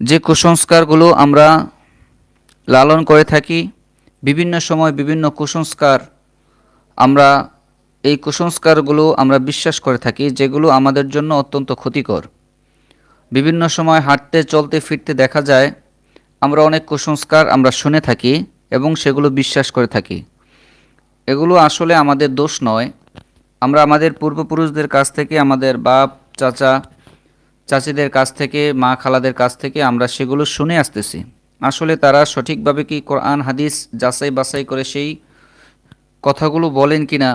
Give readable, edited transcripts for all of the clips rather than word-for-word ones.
যে কুসংস্কারগুলো আমরা লালন করে থাকি, বিভিন্ন সময় বিভিন্ন কুসংস্কার আমরা এই কুসংস্কারগুলো আমরা বিশ্বাস করে থাকি, যেগুলো আমাদের জন্য অত্যন্ত ক্ষতিকর। বিভিন্ন সময় হাঁটতে চলতে ফিরতে দেখা যায় আমরা অনেক কুসংস্কার আমরা শুনে থাকি এবং সেগুলো বিশ্বাস করে থাকি। এগুলো আসলে আমাদের দোষ নয়। আমরা আমাদের পূর্বপুরুষদের কাছ থেকে, আমাদের বাপ, চাচা, চাচিদের কাছ থেকে, মা, খালাদের কাছ থেকে আমরা সেগুলো শুনে আসতেছি। আসলে তারা সঠিকভাবে কি কোরআন হাদিস যাচাই বাছাই করে সেই কথাগুলো বলেন কিনা,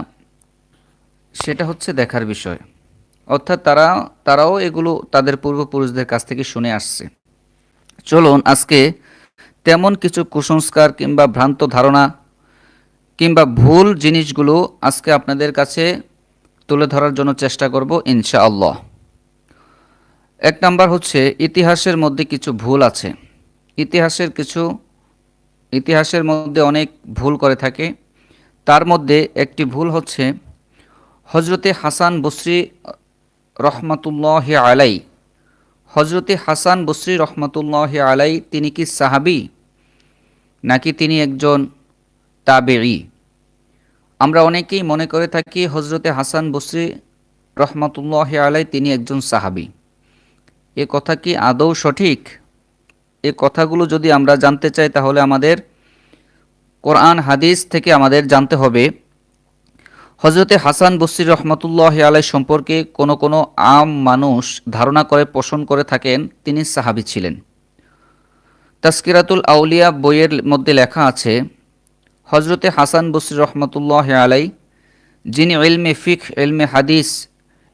সেটা হচ্ছে দেখার বিষয়। অর্থাৎ তারাও এগুলো তাদের পূর্বপুরুষদের কাছ থেকে শুনে আসছে। চলুন আজকে তেমন কিছু কুসংস্কার কিংবা ভ্রান্ত ধারণা কিংবা ভুল জিনিসগুলো আজকে আপনাদের কাছে তুলে ধরার জন্য চেষ্টা করব ইনশাআল্লাহ। এক নাম্বার হচ্ছে, ইতিহাসের মধ্যে কিছু ভুল আছে। ইতিহাসের মধ্যে অনেক ভুল করে থাকে। তার মধ্যে একটি ভুল হচ্ছে হজরতে হাসান বসরি রহমাতুল্লাহ আলাই। হজরতে হাসান বসরি রহমাতুল্লাহ আলাই তিনি কি সাহাবী নাকি তিনি একজন তাবেঈ? আমরা অনেকেই মনে করে থাকি হজরতে হাসান বসরি রহমাতুল্লাহ আলাই তিনি একজন সাহাবী। এ কথা কি আদৌ সঠিক? এ কথাগুলো যদি আমরা জানতে চাই তাহলে আমাদের কোরআন হাদিস থেকে আমাদের জানতে হবে হজরতে হাসান বসরি রহমতুল্লাহ আলাই সম্পর্কে কোনো আম মানুষ ধারণা করে পোষণ করে থাকেন তিনি সাহাবী ছিলেন। তাসকিরাতুল আউলিয়া বইয়ের মধ্যে লেখা আছে, হজরতে হাসান বসরি রহমতুল্লাহ আলাই যিনি ইলমে ফিকহ, ইলমে হাদিস,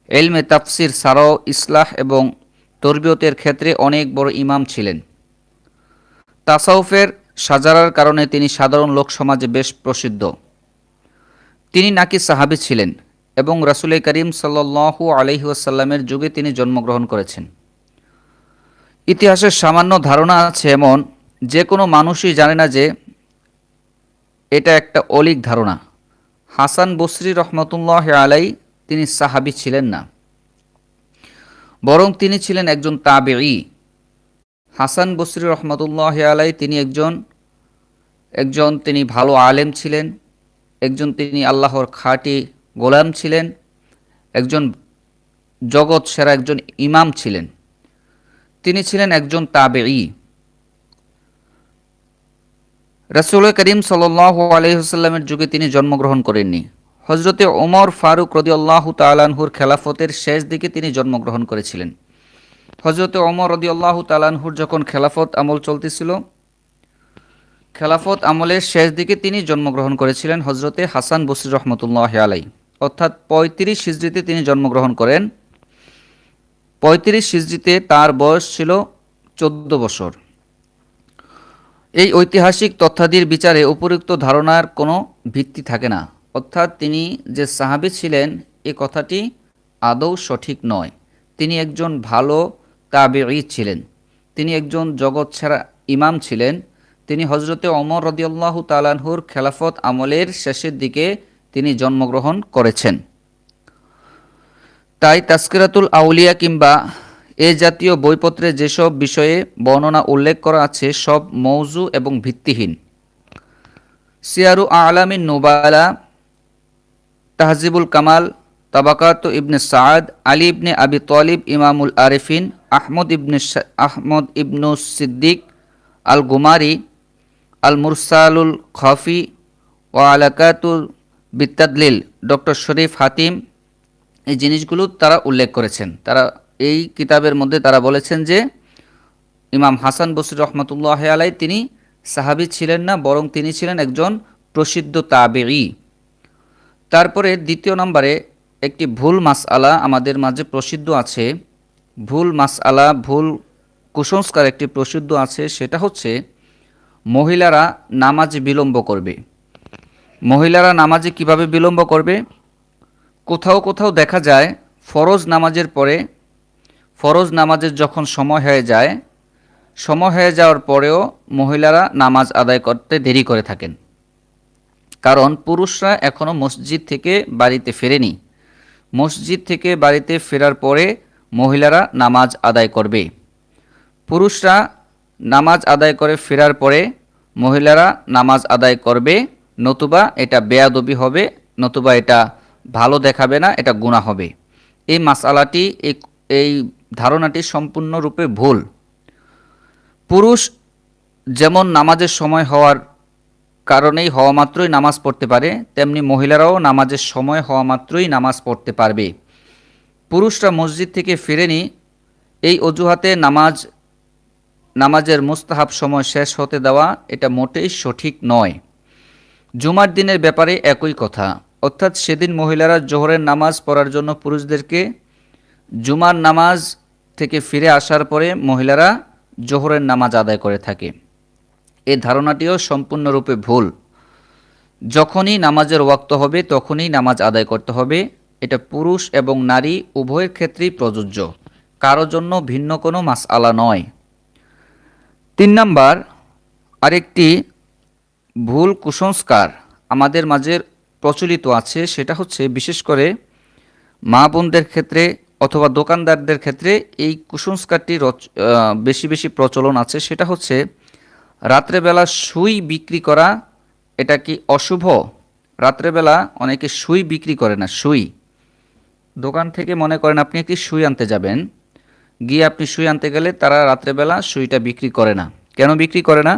ইলমে তাফসির ছাড়াও ইসলাহ এবং তরবিয়তের ক্ষেত্রে অনেক বড় ইমাম ছিলেন। তাসাউফের সাজারার কারণে তিনি সাধারণ লোক সমাজে বেশ প্রসিদ্ধ। তিনি নাকি সাহাবী ছিলেন এবং রাসূল করিম সাল্লাল্লাহু আলাইহি ওয়াসাল্লামের যুগে তিনি জন্মগ্রহণ করেছেন। ইতিহাসের সামান্য ধারণা আছে এমন যে কোনো মানুষই জানে না যে এটা একটা অলীক ধারণা। হাসান বসরি রহমতুল্লাহ আলাই তিনি সাহাবী ছিলেন না, বরং তিনি ছিলেন একজন তাবেঈ। হাসান বসরি রহমতুল্লাহ আলাই তিনি তিনি ভালো আলেম ছিলেন, তিনি আল্লাহর খাঁটি গোলাম ছিলেন, একজন জগৎ সেরা একজন ইমাম ছিলেন। তিনি ছিলেন একজন তাবেঈ। রাসূল করিম সাল্লাল্লাহু আলাইহি ওয়াসাল্লামের যুগে তিনি জন্মগ্রহণ করেননি। হযরতে ওমর ফারুক রাদিয়াল্লাহু তাআলা আনহুর খেলাফতের শেষ দিকে তিনি জন্মগ্রহণ করেছিলেন। হযরতে ওমর রাদিয়াল্লাহু তাআলা আনহুর যখন খেলাফত আমল চলতেছিল, খেলাফত আমলের শেষ দিকে তিনি জন্মগ্রহণ করেছিলেন হজরতে হাসান বসরি রহমতুল্লাহ আলাই। অর্থাৎ 35 হিজরিতে তিনি জন্মগ্রহণ করেন। 35 হিজরিতে তার বয়স ছিল 14 বছর। এই ঐতিহাসিক তথ্যাদির বিচারে উপরিউক্ত ধারণার কোনো ভিত্তি থাকে না। অর্থাৎ তিনি যে সাহাবী ছিলেন এ কথাটি আদৌ সঠিক নয়। তিনি একজন ভালো তাবেঈ ছিলেন, তিনি একজন জগৎ সেরা ইমাম ছিলেন। তিনি হজরতে ওমর রাদিয়াল্লাহু তাআলা আনহুর খেলাফত আমলের শেষের দিকে তিনি জন্মগ্রহণ করেছেন। তাই তাসকিরাতুল আউলিয়া কিংবা এ জাতীয় বইপত্রে যেসব বিষয়ে বর্ণনা উল্লেখ করা আছে সব মওজু এবং ভিত্তিহীন। সিয়ারু আলামিন নুবালা, তাহজিবুল কামাল, তাবাকাত ইবনে সাদ, আলী ইবনে আবি তালিব ইমামুল আরিফিন, আহমদ ইবনু সিদ্দিক আল গুমারি, আল মুরসালুল খাফি ও আলাকাতুল বিতাদলিল, ডক্টর শরীফ হাতিম এই জিনিসগুলো তারা উল্লেখ করেছেন। তারা এই কিতাবের মধ্যে তারা বলেছেন যে ইমাম হাসান বসরি রহমতুল্লাহ আলাই তিনি সাহাবী ছিলেন না, বরং তিনি ছিলেন একজন প্রসিদ্ধ তাবেঈ। তারপরে দ্বিতীয় নম্বরে একটি ভুল মাসআলা আমাদের মাঝে প্রসিদ্ধ আছে। ভুল কুসংস্কার একটি প্রসিদ্ধ আছে, সেটা হচ্ছে মহিলারা নামাজে বিলম্ব করবে। মহিলারা নামাজে কিভাবে বিলম্ব করবে? কোথাও কোথাও দেখা যায় ফরজ নামাজের পরে, ফরজ নামাজের যখন সময় হয়ে যাওয়ার পরেও মহিলারা নামাজ আদায় করতে দেরি করে থাকেন। কারণ পুরুষরা এখনও মসজিদ থেকে বাড়িতে ফেরেনি। মসজিদ থেকে বাড়িতে ফেরার পরে মহিলারা নামাজ আদায় করবে। পুরুষরা নামাজ আদায় করে ফেরার পরে মহিলারা নামাজ আদায় করবে, নতুবা এটা বেয়াদবি হবে, নতুবা এটা ভালো দেখাবে না, এটা গুনাহ হবে। এই মাসআলাটি এই ধারণাটি সম্পূর্ণরূপে ভুল। পুরুষ যেমন নামাজের সময় হওয়ার কারণেই হওয়া মাত্রই নামাজ পড়তে পারে, তেমনি মহিলারাও নামাজের সময় হওয়া মাত্রই নামাজ পড়তে পারবে। পুরুষরা মসজিদ থেকে ফিরেনি এই অজুহাতে নামাজের মুস্তাহাব সময় শেষ হতে দেওয়া এটা মোটেই সঠিক নয়। জুমার দিনের ব্যাপারে একই কথা, অর্থাৎ সেদিন মহিলারা জোহরের নামাজ পড়ার জন্য পুরুষদেরকে জুমার নামাজ থেকে ফিরে আসার পরে মহিলারা জোহরের নামাজ আদায় করে থাকে। এই ধারণাটিও সম্পূর্ণরূপে ভুল। যখনই নামাজের ওয়াক্ত হবে তখনই নামাজ আদায় করতে হবে, এটা পুরুষ এবং নারী উভয়ের ক্ষেত্রেই প্রযোজ্য, কারো জন্য ভিন্ন কোনো মাসআলা নয়। 3 নাম্বার, আরেকটি ভুল কুসংস্কার আমাদের মাঝে প্রচলিত আছে, সেটা হচ্ছে বিশেষ করে মা বোনদের ক্ষেত্রে অথবা দোকানদারদের ক্ষেত্রে এই কুসংস্কারটি বেশি বেশি প্রচলন আছে। সেটা হচ্ছে রাত্রেবেলা সুই বিক্রি করা এটা কি অশুভ? রাত্রেবেলা অনেকে সুই বিক্রি করে না। সুই দোকান থেকে মনে করেন আপনি একটি সুই আনতে যাবেন, গিয়ে আপনি সুই আনতে গেলে তারা রাত্রেবেলা সুইটা বিক্রি করে না। কেন বিক্রি করে না?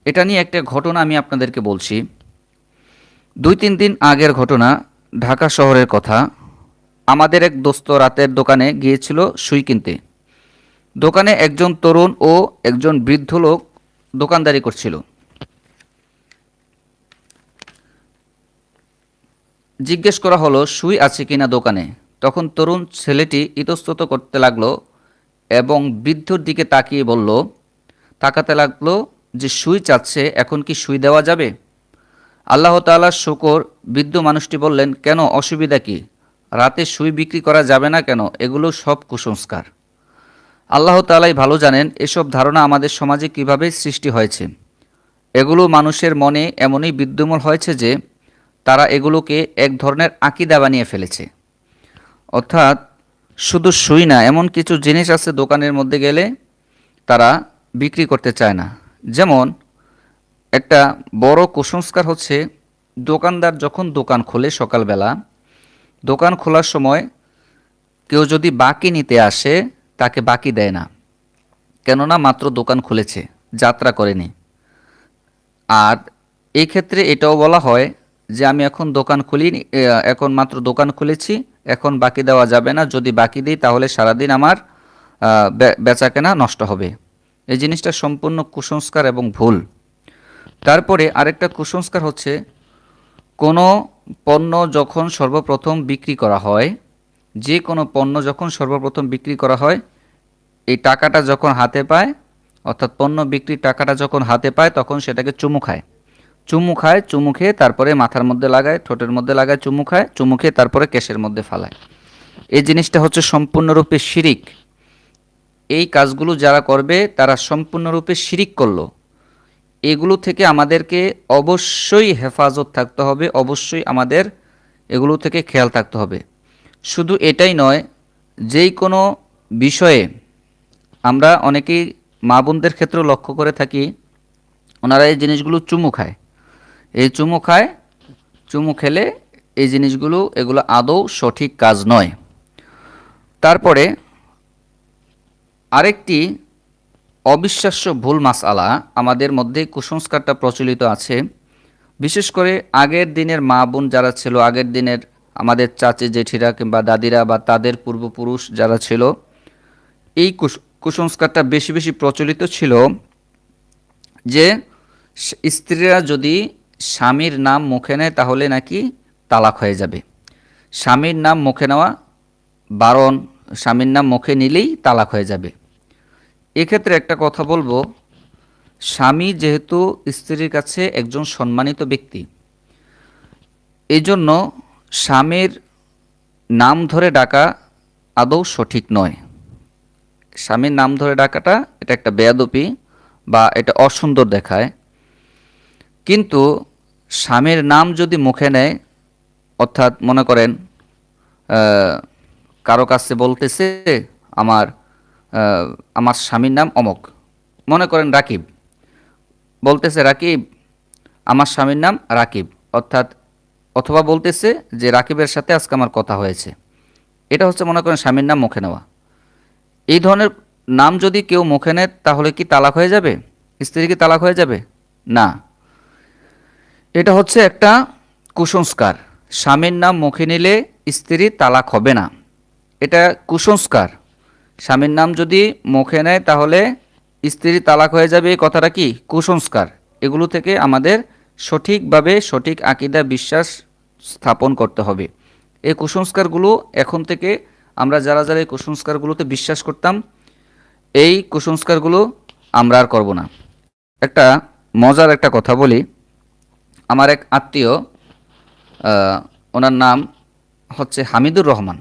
এটা নিয়ে একটা ঘটনা আমি আপনাদেরকে বলছি। 2-3 দিন আগের ঘটনা, ঢাকা শহরের কথা। আমাদের এক দোস্ত রাতের দোকানে গিয়েছিল সুই কিনতে। দোকানে একজন তরুণ ও একজন বৃদ্ধ লোক দোকানদারি করছিল। জিজ্ঞেস করা হলো সুই আছে কিনা দোকানে। তখন তরুণ ছেলেটি ইতস্তত করতে লাগলো এবং বৃদ্ধর দিকে তাকাতে লাগলো যে সুই চাচ্ছে, এখন কি সুই দেওয়া যাবে? আল্লাহ তাআলার শুকর, বৃদ্ধ মানুষটি বললেন, কেন, অসুবিধা কি? রাতে সুই বিক্রি করা যাবে না কেন? এগুলো সব কুসংস্কার। আল্লাহ তাআলাই ভালো জানেন এসব ধারণা আমাদের সমাজে কিভাবে সৃষ্টি হয়েছে। এগুলো মানুষের মনে এমনই বিদ্যমান হয়েছে যে তারা এগুলোকে এক ধরনের আকীদা বানিয়ে ফেলেছে। অর্থাৎ শুধু সুই না, এমন কিছু জিনিস আছে দোকানের মধ্যে গেলে তারা বিক্রি করতে চায় না। যেমন একটা বড় কুসংস্কার হচ্ছে, দোকানদার যখন দোকান খোলে সকালবেলা, দোকান খোলার সময় কেউ যদি বাকি নিতে আসে তাকে বাকি দেয় না, কেননা মাত্র দোকান খুলেছে, যাত্রা করেনি। আর এই ক্ষেত্রে এটাও বলা হয় যে আমি এখন এখন মাত্র দোকান খুলেছি, এখন বাকি দেওয়া যাবে না, যদি বাকি দিই তাহলে সারাদিন আমার বেচাকেনা নষ্ট হবে। এই জিনিসটা সম্পূর্ণ কুসংস্কার এবং ভুল। তারপরে আরেকটা কুসংস্কার হচ্ছে, কোনো পণ্য যখন সর্বপ্রথম বিক্রি করা হয়, যে কোনো পণ্য যখন সর্বপ্রথম বিক্রি করা হয়, এই টাকাটা যখন হাতে পায়, অর্থাৎ পণ্য বিক্রির টাকাটা যখন হাতে পায় তখন সেটাকে চুমু খায়। চুমু খেয়ে তারপরে মাথার মধ্যে লাগায়, ঠোঁটের মধ্যে লাগায়, চুমু খেয়ে তারপরে কেশের মধ্যে ফালায়। এই জিনিসটা হচ্ছে সম্পূর্ণরূপে শিরিক। এই কাজগুলো যারা করবে তারা সম্পূর্ণরূপে শিরিক করলো। এগুলো থেকে আমাদেরকে অবশ্যই হেফাজত থাকতে হবে, অবশ্যই আমাদের এগুলো থেকে খেয়াল থাকতে হবে। শুধু এটাই নয়, যেই কোনো বিষয়ে আমরা অনেকেই মা বোনদের ক্ষেত্রেও লক্ষ্য করে থাকি, ওনারা এই জিনিসগুলো চুমু খায়। এই চুমু খেলে এই জিনিসগুলো, এগুলো আদৌ সঠিক কাজ নয়। তারপরে আরেকটি অবিশ্বাস্য ভুল মাসআলা আমাদের মধ্যে কুসংস্কারটা প্রচলিত আছে। বিশেষ করে আগের দিনের মা বোন যারা ছিল, আগের দিনের আমাদের চাচি জেঠিরা কিংবা দাদিরা বা তাদের পূর্বপুরুষ যারা ছিল, এই কুসংস্কারটা বেশি বেশি প্রচলিত ছিল যে স্ত্রীরা যদি স্বামীর নাম মুখে নেয় তাহলে নাকি তালাক হয়ে যাবে। স্বামীর নাম মুখে নেওয়া বারণ, স্বামীর নাম মুখে নিলেই তালাক হয়ে যাবে। এক্ষেত্রে একটা কথা বলবো, স্বামী যেহেতু স্ত্রীর কাছে একজন সম্মানিত ব্যক্তি, এই জন্য স্বামীর নাম ধরে ডাকা আদৌ সঠিক নয়। স্বামীর নাম ধরে ডাকাটা এটা একটা বেয়াদবি বা এটা অসুন্দর দেখায়। কিন্তু স্বামীর নাম যদি মুখে নেয়, অর্থাৎ মনে করেন কারো কাছে বলতেছে আমার স্বামীর নাম অমক, মনে করেন রাকিব বলতেছে, রাকিব আমার স্বামীর নাম রাকিব, অর্থাৎ অথবা বলতেছে যে রাকিবের সাথে আজকে আমার কথা হয়েছে। এটা হচ্ছে মনে করেন স্বামীর নাম মুখে নেওয়া। এই ধরনের নাম যদি কেউ মুখে নেয় তাহলে কি তালাক হয়ে যাবে? স্ত্রী কি তালাক হয়ে যাবে? না, এটা হচ্ছে একটা কুসংস্কার। স্বামীর নাম মুখে নিলে স্ত্রী তালাক হবে না, এটা কুসংস্কার। স্বামীর নাম যদি মুখে নেয় তাহলে স্ত্রী তালাক হয়ে যাবে, এই কথাটা কি কুসংস্কার। এগুলো থেকে আমাদের সঠিকভাবে সঠিক আকীদা বিশ্বাস স্থাপন করতে হবে। এই কুসংস্কারগুলো এখন থেকে আমরা যারা যারা এই কুসংস্কারগুলোতে বিশ্বাস করতাম, এই কুসংস্কারগুলো আমরা আর করব না। একটা মজার একটা কথা বলি। আমার এক আত্মীয়, ওনার নাম হচ্ছে হামিদুর রহমান।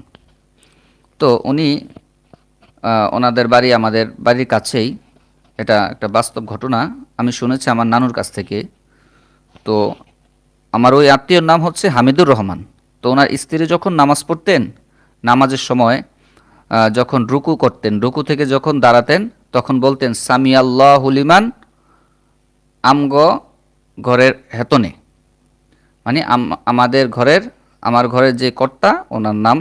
তো উনি ওনাদের বাড়ি আমাদের বাড়ির কাছেই। এটা একটা বাস্তব ঘটনা, আমি শুনেছি আমার নানুর কাছ থেকে। তো আমার ওই আত্মীয়র নাম হচ্ছে হামিদুর রহমান। তো ওনার স্ত্রী যখন নামাজ পড়তেন, নামাজের সময় যখন রুকু করতেন, রুকু থেকে যখন দাঁড়াতেন তখন বলতেন সামি আল্লাহু লিমান আমগ ঘরের হেতনে, মানে আমাদের ঘরের, আমার ঘরের যে কর্তা ওনার নাম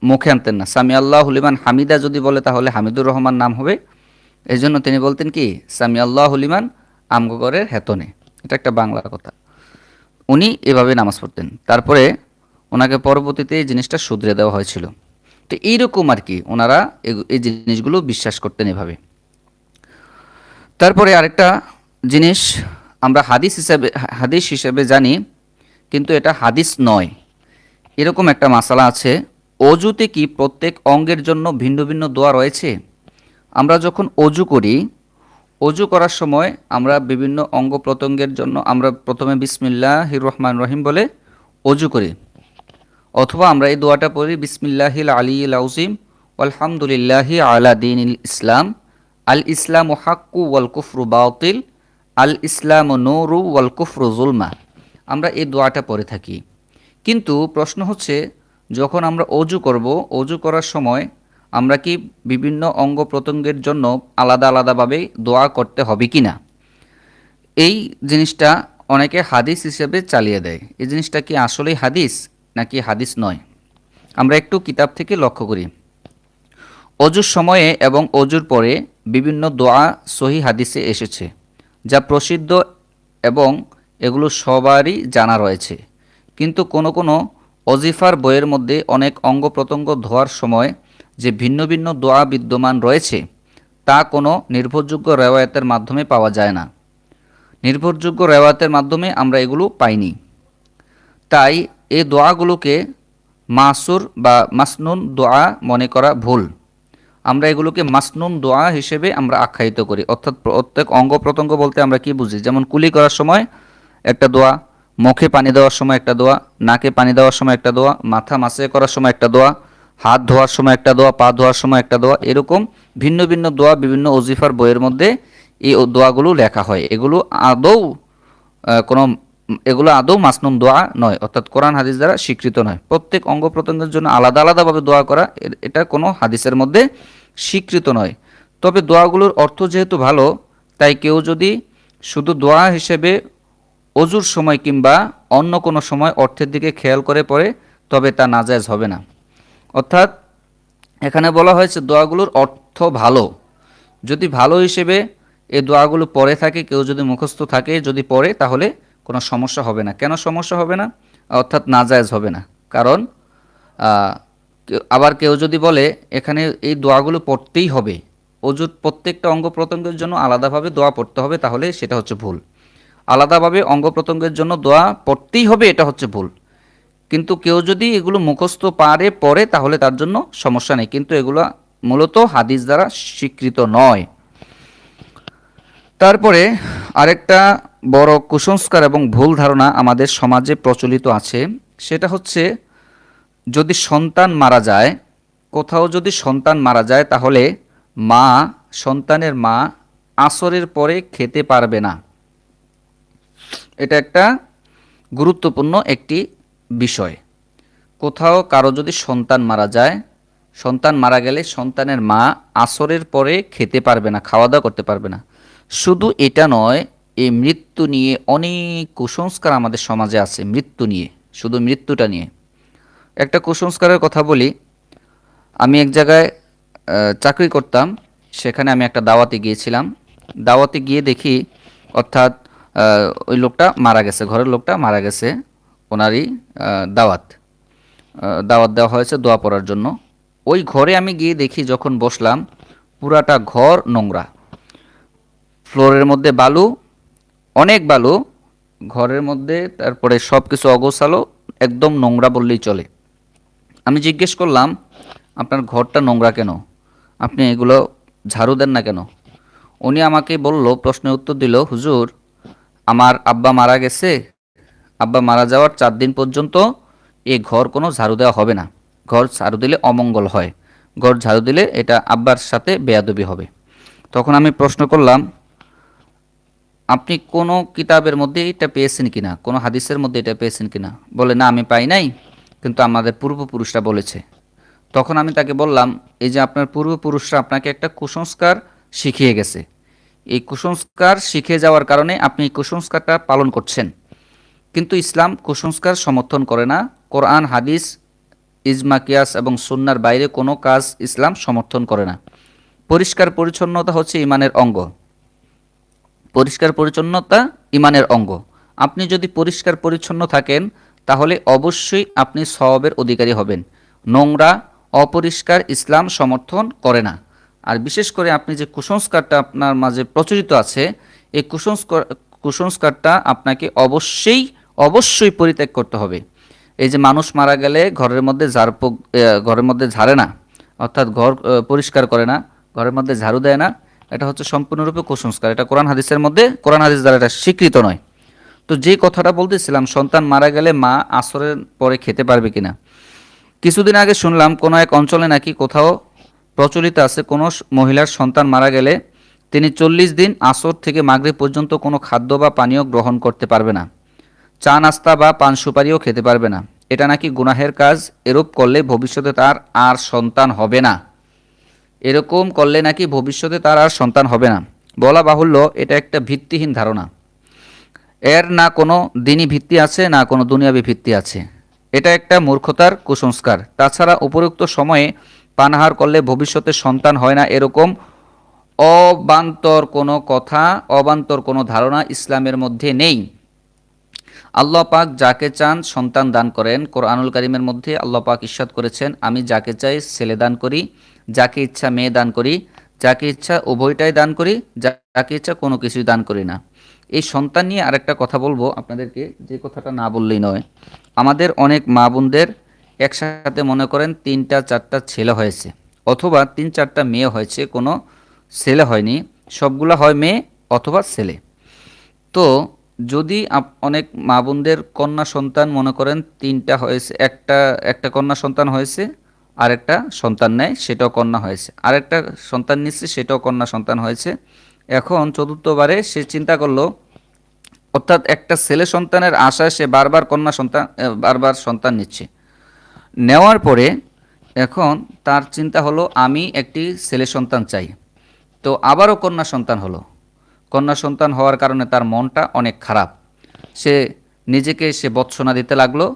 মুখে আনতেন না। সামি আল্লাহু লিমান হামিদা যদি বলে তাহলে হামিদুর রহমান নাম হবে। এই জন্য তিনি বলতেন কি সামি আল্লাহু লিমান আমগ ঘরের হেতনে। এটা একটা বাংলা কথা। উনি এভাবে নামাজ পড়তেন। তারপরে ওনাকে পরবর্তীতে এই জিনিসটা শুধরে দেওয়া হয়েছিল। তো এইরকম আর কি ওনারা এই জিনিসগুলো বিশ্বাস করতেন এভাবে। তারপরে আরেকটা জিনিস আমরা হাদিস হিসেবে জানি, কিন্তু এটা হাদিস নয়। এরকম একটা মাসালা আছে, অজুতে কি প্রত্যেক অঙ্গের জন্য ভিন্ন ভিন্ন দোয়া রয়েছে? আমরা যখন অজু করি, অজু করার সময় আমরা বিভিন্ন অঙ্গ প্রত্যঙ্গের জন্য আমরা প্রথমে বিসমিল্লাহির রহমান রহিম বলে অজু করি, অথবা আমরা এই দোয়াটা পড়ি বিসমিল্লাহিল আলিয়্যিল আযীম আলহামদুলিল্লাহি আলা দীনিল ইসলাম আল ইসলামু হাক্কু ওয়াল কুফরু বাতিল আল ইসলামু নূরু ওয়াল কুফরু যুলমা। আমরা এই দোয়াটা পড়ে থাকি। কিন্তু প্রশ্ন হচ্ছে, যখন আমরা অজু করব, অজু করার সময় আমরা কি বিভিন্ন অঙ্গ প্রত্যঙ্গের জন্য আলাদা আলাদাভাবে দোয়া করতে হবে কি না? এই জিনিসটা অনেকে হাদিস হিসেবে চালিয়ে দেয়। এই জিনিসটা কি আসলেই হাদিস নাকি হাদিস নয়? আমরা একটু কিতাব থেকে লক্ষ্য করি। অজুর সময়ে এবং অজুর পরে বিভিন্ন দোয়া সহি হাদিসে এসেছে, যা প্রসিদ্ধ এবং এগুলো সবারই জানা রয়েছে। কিন্তু কোনো কোনো অজিফার বইয়ের মধ্যে অনেক অঙ্গ প্রত্যঙ্গ ধোয়ার সময় যে ভিন্ন ভিন্ন দোয়া বিদ্যমান রয়েছে, তা কোনো নির্ভরযোগ্য রেওয়ায়াতের মাধ্যমে পাওয়া যায় না। নির্ভরযোগ্য রেওয়ায়াতের মাধ্যমে আমরা এগুলো পাইনি। তাই এই দোয়াগুলোকে মাসুর বা মাসনুন দোয়া মনে করা ভুল। আমরা এগুলোকে মাসনুন দোয়া হিসেবে আমরা আখ্যায়িত করি। অর্থাৎ প্রত্যেক অঙ্গ প্রত্যঙ্গ বলতে আমরা কি বুঝি? যেমন কুলি করার সময় একটা দোয়া, মুখে পানি দেওয়ার সময় একটা দোয়া, নাকে পানি দেওয়ার সময় একটা দোয়া, মাথা মাসে করার সময় একটা দোয়া, হাত ধোয়ার সময় একটা দোয়া, পা ধোয়ার সময় একটা দোয়া। এরকম ভিন্ন ভিন্ন দোয়া বিভিন্ন ওজিফার বইয়ের মধ্যে এই দোয়াগুলো লেখা হয়। এগুলো আদৌ মাসনুন দোয়া নয়, অর্থাৎ কোরআন হাদিস দ্বারা স্বীকৃত নয়। প্রত্যেক অঙ্গ প্রত্যঙ্গের জন্য আলাদা আলাদাভাবে দোয়া করা, এটা কোনো হাদিসের মধ্যে স্বীকৃত নয়। তবে দোয়াগুলোর অর্থ যেহেতু ভালো, তাই কেউ যদি শুধু দোয়া হিসেবে অজুর সময় কিংবা অন্য কোনো সময় অর্থের দিকে খেয়াল করে পড়ে, তবে তা নাজায়েজ হবে না। অর্থাৎ এখানে বলা হয়েছে দোয়াগুলোর অর্থ ভালো। যদি ভালো হিসেবে এই দোয়াগুলো পড়ে থাকে, কেউ যদি মুখস্থ থাকে, যদি পড়ে, তাহলে কোনো সমস্যা হবে না। কেন সমস্যা হবে না? অর্থাৎ নাজায়েজ হবে না। কারণ আবার কেউ যদি বলে এখানে এই দোয়াগুলো পড়তেই হবে, অজুর প্রত্যেকটা অঙ্গ প্রত্যঙ্গের জন্য আলাদাভাবে দোয়া পড়তে হবে, তাহলে সেটা হচ্ছে ভুল। আলাদাভাবে অঙ্গ প্রত্যঙ্গের জন্য দোয়া পড়তেই হবে, এটা হচ্ছে ভুল। কিন্তু কেউ যদি এগুলো মুখস্থ পড়ে, তাহলে তার জন্য সমস্যা নেই। কিন্তু এগুলো মূলত হাদিস দ্বারা স্বীকৃত নয়। তারপরে আরেকটা বড় কুসংস্কার এবং ভুল ধারণা আমাদের সমাজে প্রচলিত আছে, সেটা হচ্ছে যদি সন্তান মারা যায়, কোথাও যদি সন্তান মারা যায়, তাহলে সন্তানের মা আসরের পরে খেতে পারবে না। এটা একটা গুরুত্বপূর্ণ একটি বিষয়। কোথাও কারো যদি সন্তান মারা যায়, সন্তান মারা গেলে সন্তানের মা আসরের পরে খেতে পারবে না, খাওয়া দাওয়া করতে পারবে না। শুধু এটা নয়, এই মৃত্যু নিয়ে অনেক কুসংস্কার আমাদের সমাজে আছে। মৃত্যু নিয়ে, শুধু মৃত্যুটা নিয়ে একটা কুসংস্কারের কথা বলি। আমি এক জায়গায় চাকরি করতাম, সেখানে আমি একটা দাওয়াতে গিয়েছিলাম। দাওয়াতে গিয়ে দেখি, অর্থাৎ ওই লোকটা মারা গেছে, ঘরের লোকটা মারা গেছে, ওনারই দাওয়াত দাওয়াত দেওয়া হয়েছে দোয়া পড়ার জন্য। ওই ঘরে আমি গিয়ে দেখি, যখন বসলাম, পুরাটা ঘর নোংরা, ফ্লোরের মধ্যে বালু, অনেক বালু ঘরের মধ্যে, তারপরে সব কিছু অগোছালো, একদম নোংরা বললেই চলে। আমি জিজ্ঞেস করলাম, আপনার ঘরটা নোংরা কেন? আপনি এগুলো ঝাড়ু দেন না কেন? উনি আমাকে বলল, প্রশ্নের উত্তর দিল, হুজুর, আমার আব্বা মারা গেছে, আব্বা মারা যাওয়ার 4 দিন পর্যন্ত এই ঘর কোনো ঝাড়ু দেওয়া হবে না। ঘর ঝাড়ু দিলে অমঙ্গল হয়, ঘর ঝাড়ু দিলে এটা আব্বার সাথে বেয়াদবি হবে। তখন আমি প্রশ্ন করলাম, আপনি কোনো কিতাবের মধ্যে এটা পেয়েছেন কিনা, কোনো হাদিসের মধ্যে এটা পেয়েছেন কিনা? বলে, না, আমি পাই নাই, কিন্তু আমাদের পূর্বপুরুষরা বলেছে। তখন আমি তাকে বললাম, এই যে আপনার পূর্বপুরুষরা আপনাকে একটা কুসংস্কার শিখিয়ে গেছে, এই কুসংস্কার শিখে যাওয়ার কারণে আপনি এই কুসংস্কারটা পালন করছেন। কিন্তু ইসলাম কুসংস্কার সমর্থন করে না। কোরআন, হাদিস, ইজমা, কিয়াস এবং সুন্নার বাইরে কোনো কাজ ইসলাম সমর্থন করে না। পরিষ্কার পরিচ্ছন্নতা হচ্ছে ইমানের অঙ্গ। পরিষ্কার পরিচ্ছন্নতা ইমানের অঙ্গ। আপনি যদি পরিষ্কার পরিচ্ছন্ন থাকেন, তাহলে অবশ্যই আপনি সওয়াবের অধিকারী হবেন। নোংরা, অপরিষ্কার ইসলাম সমর্থন করে না। আর বিশেষ করে আপনি যে কুসংস্কারটা আপনার মাঝে প্রচলিত আছে, এই কুসংস্কারটা আপনাকে অবশ্যই অবশ্যই পরিত্যাগ করতে হবে। এই যে মানুষ মারা গেলে ঘরের মধ্যে ঝাড়ে না, অর্থাৎ ঘর পরিষ্কার করে না, ঘরের মধ্যে ঝাড়ু দেয় না, এটা হচ্ছে সম্পূর্ণরূপে কুসংস্কার। এটা কোরআন হাদিসের মধ্যে, কোরআন হাদিস দ্বারা এটা স্বীকৃত নয়। তো যে কথাটা বলতেছিলাম, সন্তান মারা গেলে মা আসরের পরে খেতে পারবে কিনা। কিছুদিন আগে শুনলাম কোনো এক অঞ্চলে নাকি কোথাও প্রচলিত আছে, কোনো মহিলার সন্তান মারা গেলে তিনি 40 দিন আসর থেকে মাগরিব পর্যন্ত কোনো খাদ্য বা পানীয় গ্রহণ করতে পারবে না, চা নাস্তা বা পান সুপারিও খেতে পারবে না। এটা নাকি গুনাহের কাজ, এরূপ করলে ভবিষ্যতে তার আর সন্তান হবে না। এরকম করলে নাকি ভবিষ্যতে তার আর সন্তান হবে না। বলা বাহুল্য, এটা একটা ভিত্তিহীন ধারণা। এর না কোনো দিনই ভিত্তি আছে, না কোনো দুনিয়াবি ভিত্তি আছে। এটা একটা মূর্খতার কুসংস্কার। তাছাড়া উপরোক্ত সময়ে পানাহার করলে ভবিষ্যতে সন্তান হয় না, এরকম অবান্তর কোনো কথা, অবান্তর কোনো ধারণা ইসলামের মধ্যে নেই। আল্লাহ পাক যাকে চান সন্তান দান করেন। কোরআনুল কারীমের মধ্যে আল্লাহ পাক ইরশাদ করেছেন, আমি যাকে চাই ছেলে দান করি, যাকে ইচ্ছা মেয়ে দান করি, যাকে ইচ্ছা উভয়টাই দান করি, যাকে ইচ্ছা কোনো কিছুই দান করি না। এই সন্তান নিয়ে আরেকটা কথা বলবো আপনাদেরকে, যে কথাটা না বললেই নয়। আমাদের অনেক মা বোনদের একসাথে মনে করেন 3টা 4টা ছেলে হয়েছে, অথবা 3 4টা মেয়ে হয়েছে, কোনো ছেলে হয়নি, সবগুলা হয় মেয়ে অথবা ছেলে। তো যদি অনেক মা বোনদের কন্যা সন্তান মনে করেন 3টা হয়েছে, একটা একটা কন্যা সন্তান হয়েছে, আরেকটা সন্তান নেয়, সেটাও কন্যা হয়েছে, আরেকটা সন্তান নিচ্ছে, সেটাও কন্যা সন্তান হয়েছে। এখন চতুর্থবারে সে চিন্তা করলো, অর্থাৎ একটা ছেলে সন্তানের আশায় সে বারবার সন্তান নিচ্ছে। নেওয়ার পরে এখন তার চিন্তা হলো, আমি একটি ছেলে সন্তান চাই। তো আবারও কন্যা সন্তান হলো। কন্যা সন্তান হওয়ার কারণে তার মনটা অনেক খারাপ। সে নিজেকে ভৎসনা দিতে লাগলো।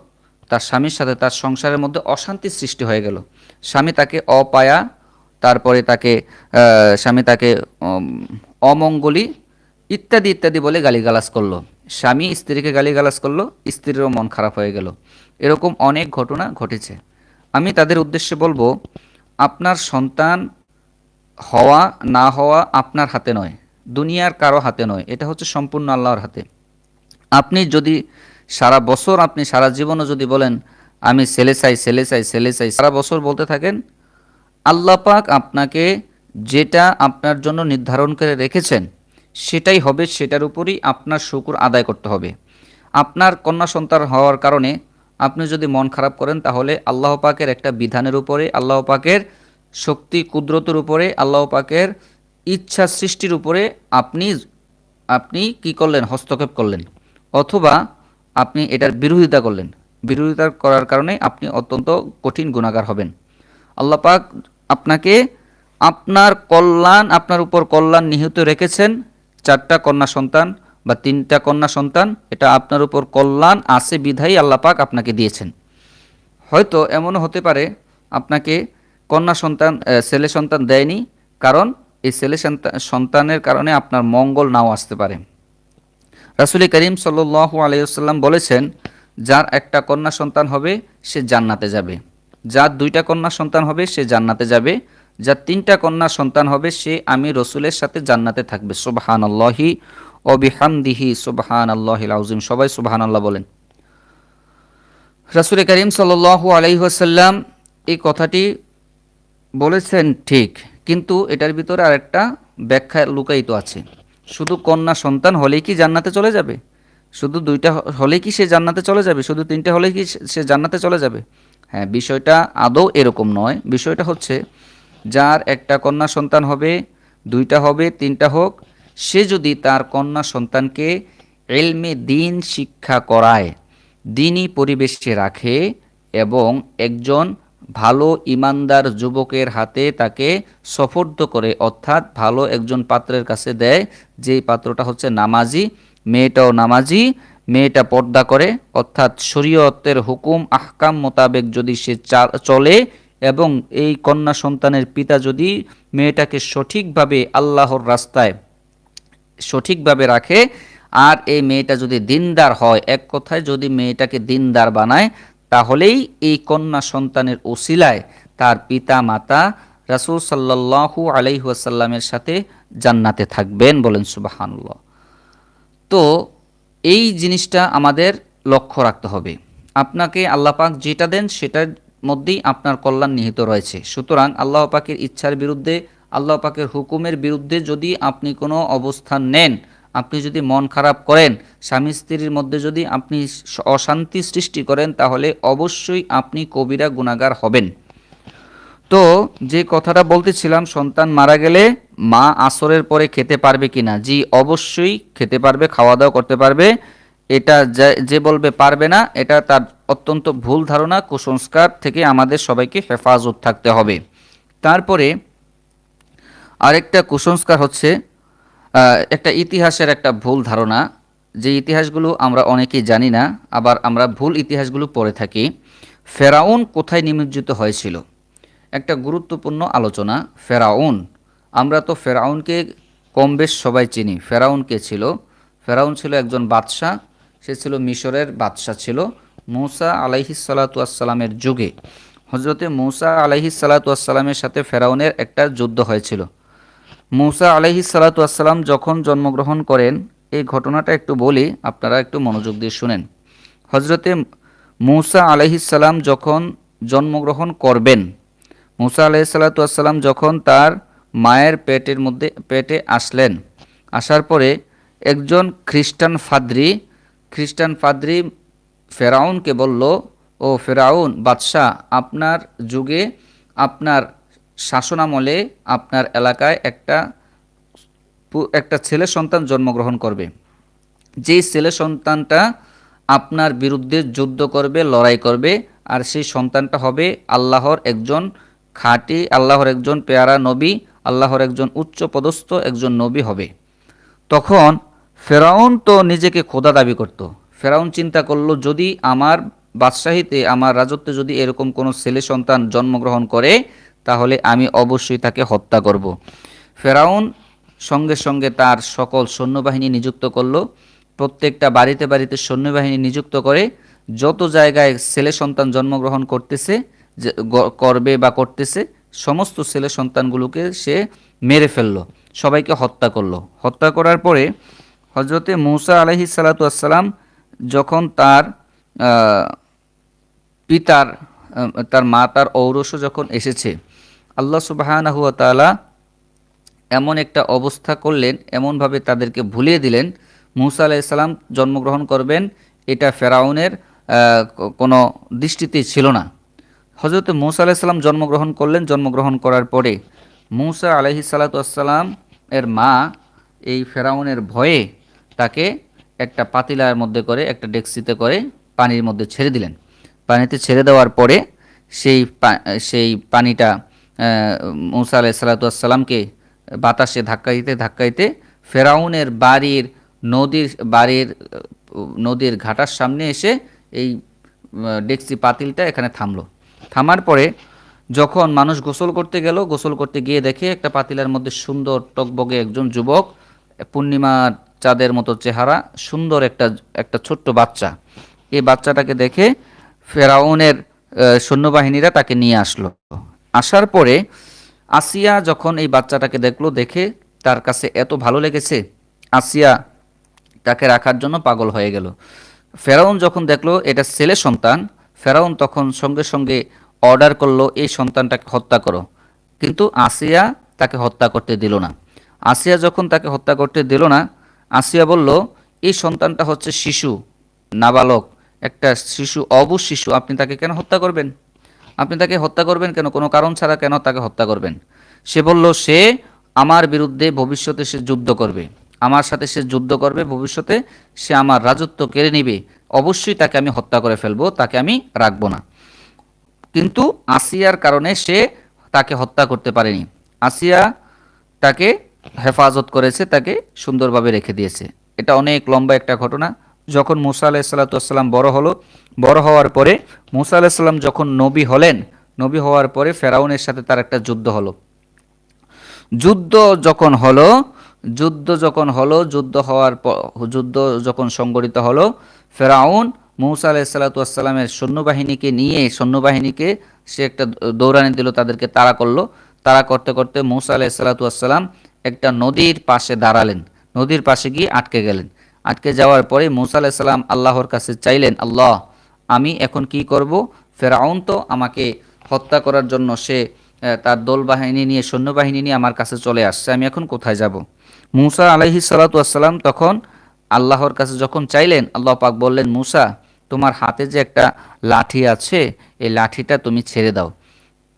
তার স্বামীর সাথে তার সংসারের মধ্যে অশান্তির সৃষ্টি হয়ে গেল। স্বামী তাকে অপায়া, তারপরে স্বামী তাকে অমঙ্গলী ইত্যাদি ইত্যাদি বলে গালিগালাজ করলো। স্বামী স্ত্রীকে গালিগালাজ করলো, স্ত্রীরও মন খারাপ হয়ে গেল। এরকম অনেক ঘটনা ঘটেছে। আমি তাদের উদ্দেশ্যে বলবো, আপনার সন্তান হওয়া না হওয়া আপনার হাতে নয়, দুনিয়ার কারো হাতে নয়, এটা হচ্ছে সম্পূর্ণ আল্লাহর হাতে। আপনি যদি সারা বছর, আপনি সারা জীবনও যদি বলেন আমি ছেলে চাই ছেলে চাই ছেলে চাই, সারা বছর বলতে থাকেন, আল্লাহ পাক আপনাকে যেটা আপনার জন্য নির্ধারণ করে রেখেছেন সেটাই হবে, সেটার উপরই আপনার শুকর আদায় করতে হবে। আপনার কন্যা সন্তান হওয়ার কারণে আপনি যদি মন খারাপ করেন, তাহলে আল্লাহ পাকের একটা বিধানের উপরে, আল্লাহ পাকের শক্তি কুদরতের উপরে, আল্লাহ পাকের ইচ্ছা সৃষ্টির উপরে আপনি কি করলেন? হস্তক্ষেপ করলেন, অথবা আপনি এটার বিরোধিতা করলেন। বিরোধিতা করার কারণে আপনি অত্যন্ত কঠিন গুনাহগার হবেন। আল্লাহ পাক আপনাকে আপনার উপর কল্যাণ নিহিত রেখেছেন, 4টা কন্যা সন্তান বা 3টা কন্যা সন্তান, এটা আপনার উপর কল্যাণ আছে বিধায়ী আল্লাহ পাক আপনাকে দিয়েছেন। হয়তো এমনও হতে পারে আপনাকে কন্যা সন্তান ছেলে সন্তান দেয়নি, কারণ এই ছেলে সন্তানের কারণে আপনার মঙ্গল নাও আসতে পারে। রাসূল করিম সাল্লাল্লাহু আলাইহি ওয়াসাল্লাম বলেছেন, যার একটা কন্যা সন্তান হবে সে জান্নাতে যাবে, যার 2টা কন্যা সন্তান হবে সে জান্নাতে যাবে, যার 3টা কন্যা সন্তান হবে সে আমি রসুলের সাথে জান্নাতে থাকবে। সুবহানাল্লাহি ওয়া বিহামদিহি সুবহানাল্লাহিল আযীম। সবাই সুবহানাল্লাহ বলেন। রাসূল করিম সাল্লাল্লাহু আলাইহি ওয়াসাল্লাম এই কথাটি বলেছেন ঠিক, কিন্তু এটার ভিতরে আরেকটা ব্যাখ্যা লুকায়িত আছে। শুধু কন্যা সন্তান হলেই কি জান্নাতে চলে যাবে? শুধু 2টা হলেই কি সে জান্নাতে চলে যাবে? শুধু 3টে হলেই কি সে জান্নাতে চলে যাবে? হ্যাঁ, বিষয়টা আদৌ এরকম নয়। বিষয়টা হচ্ছে, যার একটা কন্যা সন্তান হবে, 2টা হবে, 3টা হোক, সে যদি তার কন্যা সন্তানকে ইলমে দ্বীন শিক্ষা করায়, দ্বীনি পরিবেশে রাখে এবং একজন ভালো ইমানদার যুবকের হাতে তাকে সোপর্দ করে, অর্থাৎ ভালো একজন পাত্রের কাছে দেয়, যেই পাত্রটা হচ্ছে নামাজি, মেয়েটাও নামাজি, মেয়েটা পর্দা করে, অর্থাৎ শরীয়তের হুকুম আহকাম মোতাবেক যদি সে চলে, এবং এই কন্যা সন্তানের পিতা যদি মেয়েটাকে সঠিকভাবে আল্লাহর রাস্তায় সঠিকভাবে রাখে, আর এই মেয়েটা যদি দিনদার হয়, এক কথায় যদি মেয়েটাকে দিনদার বানায়, তাহলেই এই কন্যা সন্তানের ওসিলায় তার পিতা মাতা রাসূল সাল্লাল্লাহু আলাইহি ওয়াসাল্লামের সাথে জান্নাতে থাকবেন। বলেন সুবহানাল্লাহ। তো এই জিনিসটা আমাদের লক্ষ্য রাখতে হবে। আপনাকে আল্লাহ পাক যেটা দেন সেটার মধ্যেই আপনার কল্যাণ নিহিত রয়েছে। সুতরাং আল্লাহ পাকের ইচ্ছার বিরুদ্ধে, আল্লাহ পাকের হুকুমের বিরুদ্ধে যদি আপনি কোনো অবস্থান নেন, আপনি যদি মন খারাপ করেন, স্বামী স্ত্রীর মধ্যে যদি আপনি অশান্তি সৃষ্টি করেন, তাহলে অবশ্যই আপনি কবিরা গুনাহগার হবেন। তো যে কথাটা বলতেছিলাম, সন্তান মারা গেলে মা আসরের পরে খেতে পারবে কিনা? জি, অবশ্যই খেতে পারবে, খাওয়া দাওয়া করতে পারবে। এটা যে বলবে পারবে না, এটা তার অত্যন্ত ভুল ধারণা, কুসংস্কার থেকে আমাদের সবাইকে হেফাজত থাকতে হবে। তারপরে আরেকটা কুসংস্কার হচ্ছে, একটা ইতিহাসের একটা ভুল ধারণা, যে ইতিহাসগুলো আমরা অনেকেই জানি না, আবার আমরা ভুল ইতিহাসগুলো পড়ে থাকি। ফেরাউন কোথায় নিমজ্জিত হয়েছিল? একটা গুরুত্বপূর্ণ আলোচনা। ফেরাউন, আমরা তো ফেরাউনকে কম বেশ সবাই চিনি। ফেরাউন কে ছিল? ফেরাউন ছিল একজন বাদশাহ, সে ছিল মিশরের বাদশাহ ছিল মূসা আলাইহিসসালাতু ওয়াসসালামের যুগে। হজরতে মূসা আলাইহিসসালাতু ওয়াসসালামের সাথে ফেরাউনের একটা যুদ্ধ হয়েছিল। মূসা আলাইহিসসালাতু ওয়াসসালাম যখন জন্মগ্রহণ করেন, এই ঘটনাটা একটু বলি, আপনারা একটু মনোযোগ দিয়ে শুনেন। হজরতে মূসা আলাইহিসসালাম যখন জন্মগ্রহণ করবেন, মূসা আলাইহিসসালাতু ওয়াসসালাম যখন তার মায়ের পেটে আসলেন, আসার পরে একজন খ্রিস্টান ফাদ্রি ফেরাউনকে বলল, ও ফেরাউন বাদশাহ, আপনার যুগে, আপনার শাসনামলে আপনার এলাকায় একটা ছেলে সন্তান জন্মগ্রহণ করবে, যেই ছেলে সন্তানটা আপনার বিরুদ্ধে যুদ্ধ করবে, লড়াই করবে, আর সেই সন্তানটা হবে আল্লাহর একজন খাঁটি, আল্লাহর একজন পেয়ারা নবী, আল্লাহর একজন উচ্চ পদস্থ একজন নবী হবে। তখন ফেরাউন তো নিজেকে খোদা দাবি করত। ফেরাউন চিন্তা করলো, যদি আমার বাদশাহীতে, আমার রাজত্বে যদি এরকম কোনো ছেলে সন্তান জন্মগ্রহণ করে, তাহলে আমি অবশ্যই তাকে হত্যা করব। ফেরাউন সঙ্গে সঙ্গে তার সকল সৈন্যবাহিনী নিযুক্ত করলো। প্রত্যেকটা বাড়িতে বাড়িতে সৈন্যবাহিনী নিযুক্ত করে যত জায়গায় ছেলে সন্তান জন্মগ্রহণ করবে বা করতেছে, সমস্ত ছেলে সন্তানগুলোকে সে মেরে ফেললো, সবাইকে হত্যা করলো। হত্যা করার পরে হজরতে মূসা আলাইহিসসালাতু ওয়াসসালাম যখন তার পিতার তার মা, তার ঔরস যখন এসেছে, আল্লাহ সুবহানাহু ওয়া তাআলা এমন একটা অবস্থা করলেন, এমনভাবে তাদেরকে ভুলিয়ে দিলেন, মূসা আলাইহিস সালাম জন্মগ্রহণ করবেন এটা ফেরাউনের কোনো দৃষ্টিতেই ছিল না। হযরত মূসা আলাইহিস সালাম জন্মগ্রহণ করলেন। জন্মগ্রহণ করার পরে মূসা আলাইহিস সালাতু ওয়াসসালাম এর মা এই ফেরাউনের ভয়ে তাকে একটা পাতিলার মধ্যে করে, একটা ডেকসিতে করে পানির মধ্যে ছেড়ে দিলেন। পানিতে ছেড়ে দেওয়ার পরে সেই পানিটা মূসা আলাইহিস সালাতু ওয়াসসালামকে বাতাসে ধাক্কা দিতে ধাক্কা দিতে ফেরাউনের নদীর ঘাটার সামনে এসে এই ডেকচি পাতিলটা এখানে থামলো। থামার পরে যখন মানুষ গোসল করতে গেল, গোসল করতে গিয়ে দেখে একটা পাতিলের মধ্যে সুন্দর টকবগে একজন যুবক, পূর্ণিমার চাঁদের মতো চেহারা, সুন্দর একটা একটা ছোট্ট বাচ্চা। এই বাচ্চাটাকে দেখে ফেরাউনের সৈন্যবাহিনীরা তাকে নিয়ে আসলো। আসার পরে আসিয়া যখন এই বাচ্চাটাকে দেখলো, দেখে তার কাছে এত ভালো লেগেছে, আসিয়া তাকে রাখার জন্য পাগল হয়ে গেল। ফেরাউন যখন দেখলো এটা ছেলে সন্তান, ফেরাউন তখন সঙ্গে সঙ্গে অর্ডার করলো এই সন্তানটাকে হত্যা করো। কিন্তু আসিয়া তাকে হত্যা করতে দিল না। আসিয়া যখন তাকে হত্যা করতে দিল না, আসিয়া বলল এই সন্তানটা হচ্ছে শিশু, নাবালক, একটা শিশু, অবুঝ শিশু, আপনি তাকে কেন হত্যা করবেন? আপনি তাকে হত্যা করবেন কেন? কোনো কারণ ছাড়া কেন তাকে হত্যা করবেন? সে বলল সে আমার বিরুদ্ধে ভবিষ্যতে সে যুদ্ধ করবে, আমার সাথে সে যুদ্ধ করবে, ভবিষ্যতে সে আমার রাজত্ব কেড়ে নেবে, অবশ্যই তাকে আমি হত্যা করে ফেলবো, তাকে আমি রাখবো না। কিন্তু আসিয়ার কারণে সে তাকে হত্যা করতে পারেনি। আসিয়া তাকে হেফাজত করেছে, তাকে সুন্দরভাবে রেখে দিয়েছে। এটা অনেক লম্বা একটা ঘটনা। যখন মুসা আলাইসাল্লাম বড় হলো, বড় হওয়ার পরে মুসা আলাইসাল্লাম যখন নবী হলেন, নবী হওয়ার পরে ফেরাউনের সাথে তার একটা যুদ্ধ হলো। যুদ্ধ যখন হলো যুদ্ধ যখন সংগঠিত হলো, ফেরাউন মূসা আলাইসাল্লামের সৈন্যবাহিনীকে সে একটা দৌড়ানি দিল, তাদেরকে তাড়া করলো। তাড়া করতে করতে মূসা আলাইসাল্লাম একটা নদীর পাশে দাঁড়ালেন, নদীর পাশে গিয়ে আটকে গেলেন। আটকে যাওয়ার পরে মূসা আলাইসাল্লাম আল্লাহর কাছে চাইলেন, আল্লাহ আমি এখন কি করব? ফেরাউন তো আমাকে হত্যা করার জন্য সে তার দলবাহিনী নিয়ে, সৈন্যবাহিনী নিয়ে আমার কাছে চলে আসছে, আমি এখন কোথায় যাব? মূসা আলাইহিস সালাতু ওয়াসসালাম তখন আল্লাহর কাছে যখন চাইলেন, আল্লাহ পাক বললেন, মূসা তোমার হাতে যে একটা লাঠি আছে, এই লাঠিটা তুমি ছেড়ে দাও।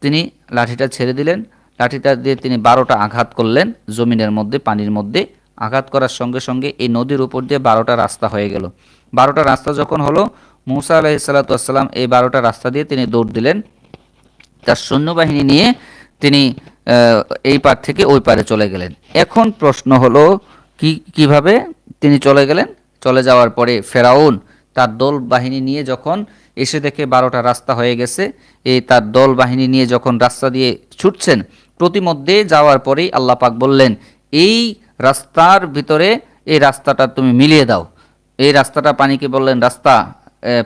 তিনি লাঠিটা ছেড়ে দিলেন। লাঠিটা দিয়ে তিনি 12টা আঘাত করলেন জমিনের মধ্যে, পানির মধ্যে। আঘাত করার সঙ্গে সঙ্গে এই নদীর উপর দিয়ে 12টা রাস্তা হয়ে গেল। 12টা রাস্তা যখন হলো, মূসা আলাইহিস সালাতু ওয়াসসালাম এই 12টা রাস্তা দিয়ে তিনি দৌড় দিলেন। তার সৈন্যবাহিনী নিয়ে তিনি এই পার থেকে ওই পারে চলে গেলেন। এখন প্রশ্ন হলো কিভাবে তিনি চলে গেলেন? চলে যাওয়ার পরে ফেরাউন তার দল বাহিনী নিয়ে যখন এসে দেখে 12টা রাস্তা হয়ে গেছে, এই তার দল বাহিনী নিয়ে যখন রাস্তা দিয়ে ছুটছেন, প্রতিমধ্যে যাওয়ার পরেই আল্লাহ পাক বললেন, এই রাস্তার ভিতরে এই রাস্তাটা তুমি মিলিয়ে দাও। এই রাস্তাটা পানিকে বললেন রাস্তা,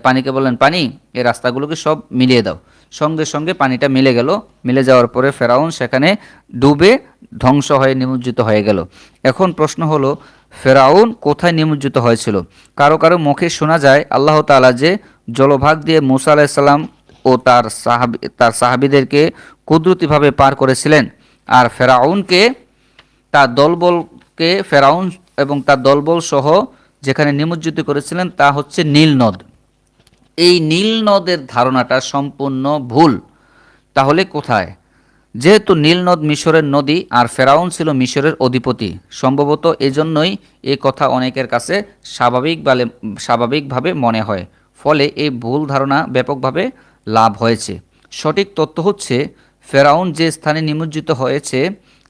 পানিকে বললেন পানি, এই রাস্তাগুলোকে সব মিলিয়ে দাও। সঙ্গে সঙ্গে পানিটা মিলে গেল। মিলে যাওয়ার পরে ফেরাউন সেখানে ডুবে ধ্বংস হয়ে নিমজ্জিত হয়ে গেল। এখন প্রশ্ন হলো, ফেরাউন কোথায় নিমজ্জিত হয়েছিল? কারো কারো মুখে শোনা যায় আল্লাহ তাআলা যে জলভাগ দিয়ে মূসা আলাইহিস ও তার সাহাবীদেরকে কুদরতিভাবে পার করেছিলেন, আর ফেরাউন এবং তার দলবল সহ যেখানে নিমজ্জিত করেছিলেন তা হচ্ছে নীল নদ। এই নীল নদের ধারণাটা সম্পূর্ণ ভুল। তাহলে কোথায়? যেহেতু নীল নদ মিশরের নদী আর ফেরাউন ছিল মিশরের অধিপতি, সম্ভবত এজন্যই এই কথা অনেকের কাছে স্বাভাবিকভাবে মনে হয়। ফলে এই ভুল ধারণা ব্যাপকভাবে লাভ হয়েছে। সঠিক তথ্য হচ্ছে ফেরাউন যে স্থানে নিমজ্জিত হয়েছে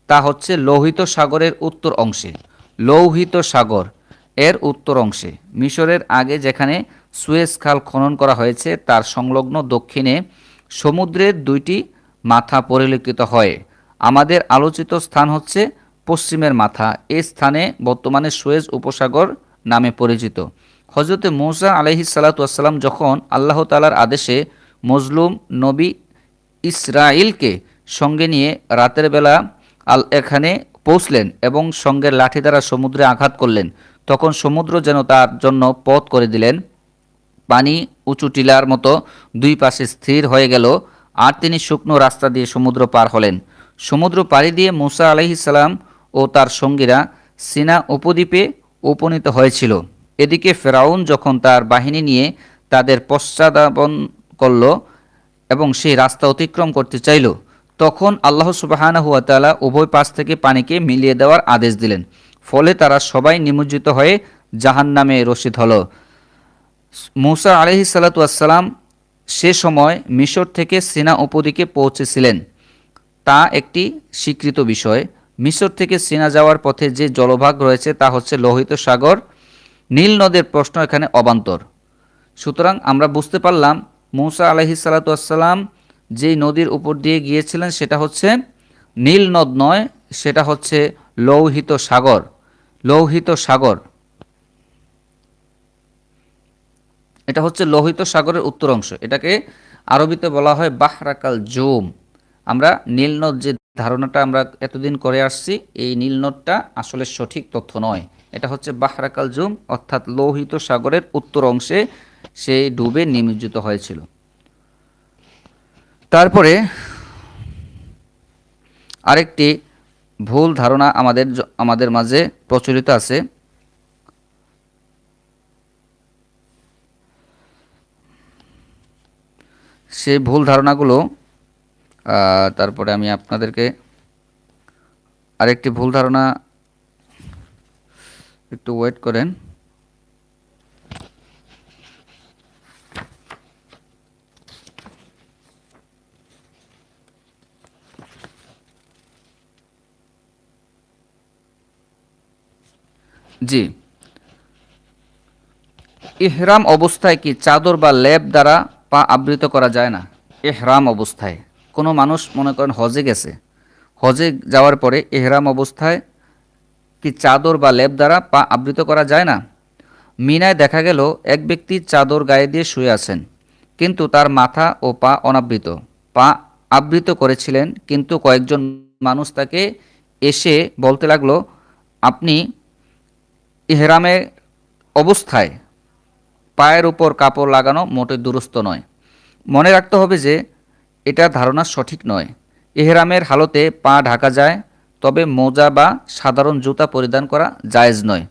তা হচ্ছে লোহিত সাগরের উত্তর অংশে। লোহিত সাগর এর উত্তর অংশে মিশরের আগে যেখানে সুয়েজ খাল খনন করা হয়েছে তার সংলগ্ন দক্ষিণে সমুদ্রের 2টি মাথা পরিলক্ষিত হয়। আমাদের আলোচিত স্থান হচ্ছে পশ্চিমের মাথা। এই স্থানে বর্তমানে সুয়েজ উপসাগর নামে পরিচিত। হজরতে মূসা আলাইহিস সালাতু ওয়াসসালাম যখন আল্লাহ তাআলার আদেশে মজলুম নবী ইসরাইলকে সঙ্গে নিয়ে রাতের বেলা এখানে পৌঁছলেন এবং সঙ্গের লাঠি দ্বারা সমুদ্রে আঘাত করলেন, তখন সমুদ্র যেন তার জন্য পথ করে দিলেন। পানি উঁচু টিলার মতো দুই পাশে স্থির হয়ে গেল, আর তিনি শুকনো রাস্তা দিয়ে সমুদ্র পার হলেন। সমুদ্র পাড়ি দিয়ে মূসা আলাইহিস সালাম ও তার সঙ্গীরা সিনা উপদ্বীপে উপনীত হয়েছিল। এদিকে ফেরাউন যখন তার বাহিনী নিয়ে তাদের পশ্চাদাবন করল এবং সেই রাস্তা অতিক্রম করতে চাইল, তখন আল্লাহ সুবহানাহু ওয়া তাআলা উভয় পাশ থেকে পানিকে মিলিয়ে দেওয়ার আদেশ দিলেন। ফলে তারা সবাই নিমজ্জিত হয়ে জাহান্নামে রশিদ হলো। মূসা আলাইহিস সালাতু ওয়াসসালাম সে সময় মিশর থেকে সিনা উপদ্বীপে পৌঁছেছিলেন, তা একটি স্বীকৃত বিষয়। মিশর থেকে চীনা যাওয়ার পথে যে জলভাগ রয়েছে তা হচ্ছে লোহিত সাগর। নীল নদের প্রশ্ন এখানে অবান্তর। সুতরাং আমরা বুঝতে পারলাম মূসা আলাইহিস সালাতু ওয়াসসালাম যেই নদীর উপর দিয়ে গিয়েছিলেন সেটা হচ্ছে নীল নদ নয়, সেটা হচ্ছে লৌহিত সাগর। লৌহিত সাগর, এটা হচ্ছে লোহিত সাগরের উত্তর অংশ। এটাকে আরবিতে বলা হয় বাহরাকাল জুম। আমরা নীল নদ যে ধারণাটা আমরা এতদিন করে আসছি, এই নীল নদটা আসলে সঠিক তথ্য নয়। এটা হচ্ছে বাহরাকাল জুম, অর্থাৎ লোহিত সাগরের উত্তর অংশে সে ডুবে নিমজ্জিত হয়েছিল। তারপরে আরেকটি ভুল ধারণা আমাদের মাঝে প্রচলিত আছে। সেই ভুল ধারণাগুলো তারপরে আমি আপনাদেরকে আরেকটি ভুল ধারণা, একটু ওয়েট করেন। জি, ইহরাম অবস্থায় কি চাদর বা লেপ দ্বারা পা আবৃত করা যায় না? ইহরাম অবস্থায় কোনো মানুষ মনে করেন হজে গেছে, হজে যাওয়ার পরে ইহরাম অবস্থায় কি চাদর বা লেপ দ্বারা পা আবৃত করা যায় না? মিনায় দেখা গেল এক ব্যক্তি চাদর গায়ে দিয়ে শুয়ে আছেন, কিন্তু তার মাথা ও পা অনাবৃত। পা আবৃত করেছিলেন, কিন্তু কয়েকজন মানুষ তাকে এসে বলতে লাগলো, আপনি ইহরামে অবস্থায় পায়ের উপর কাপড় লাগানো মোটেই দুরূহ নয়। মনে রাখতে হবে যে এটা ধারণা সঠিক নয়। ইহরামের হালতে পা ঢাকা যায়, তবে মোজা বা সাধারণ জুতা পরিধান করা জায়েজ নয়।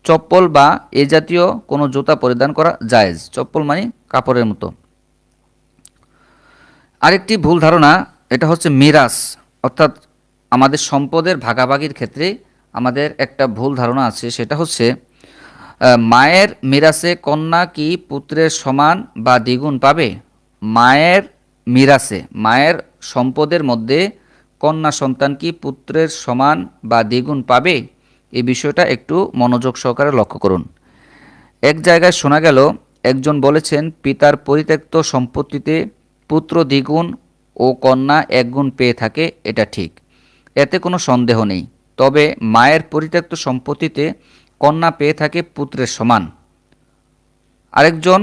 চপ্পল বা এ জাতীয় কোনো জুতা পরিধান করা জায়েজ। চপ্পল মানে কাপড়ের মতো। আরেকটি ভুল ধারণা, এটা হচ্ছে মিরাস, অর্থাৎ আমাদের সম্পদের ভাগাভাগির ক্ষেত্রে আমাদের একটা ভুল ধারণা আছে। সেটা হচ্ছে মায়ের মিরাসে কন্যা কি পুত্রের সমান বা দ্বিগুণ পাবে? মায়ের মিরাসে, মায়ের সম্পদের মধ্যে কন্যা সন্তান কি পুত্রের সমান বা দ্বিগুণ পাবে? এই বিষয়টা একটু মনোযোগ সহকারে লক্ষ্য করুন। এক জায়গায় শোনা গেল একজন বলেছেন, পিতার পরিত্যক্ত সম্পত্তিতে পুত্র দ্বিগুণ ও কন্যা একগুণ পেয়ে থাকে, এটা ঠিক, এতে কোনো সন্দেহ নেই। তবে মায়ের পরিত্যক্ত সম্পত্তিতে কন্যা পেয়ে থাকে পুত্রের সমান। আরেকজন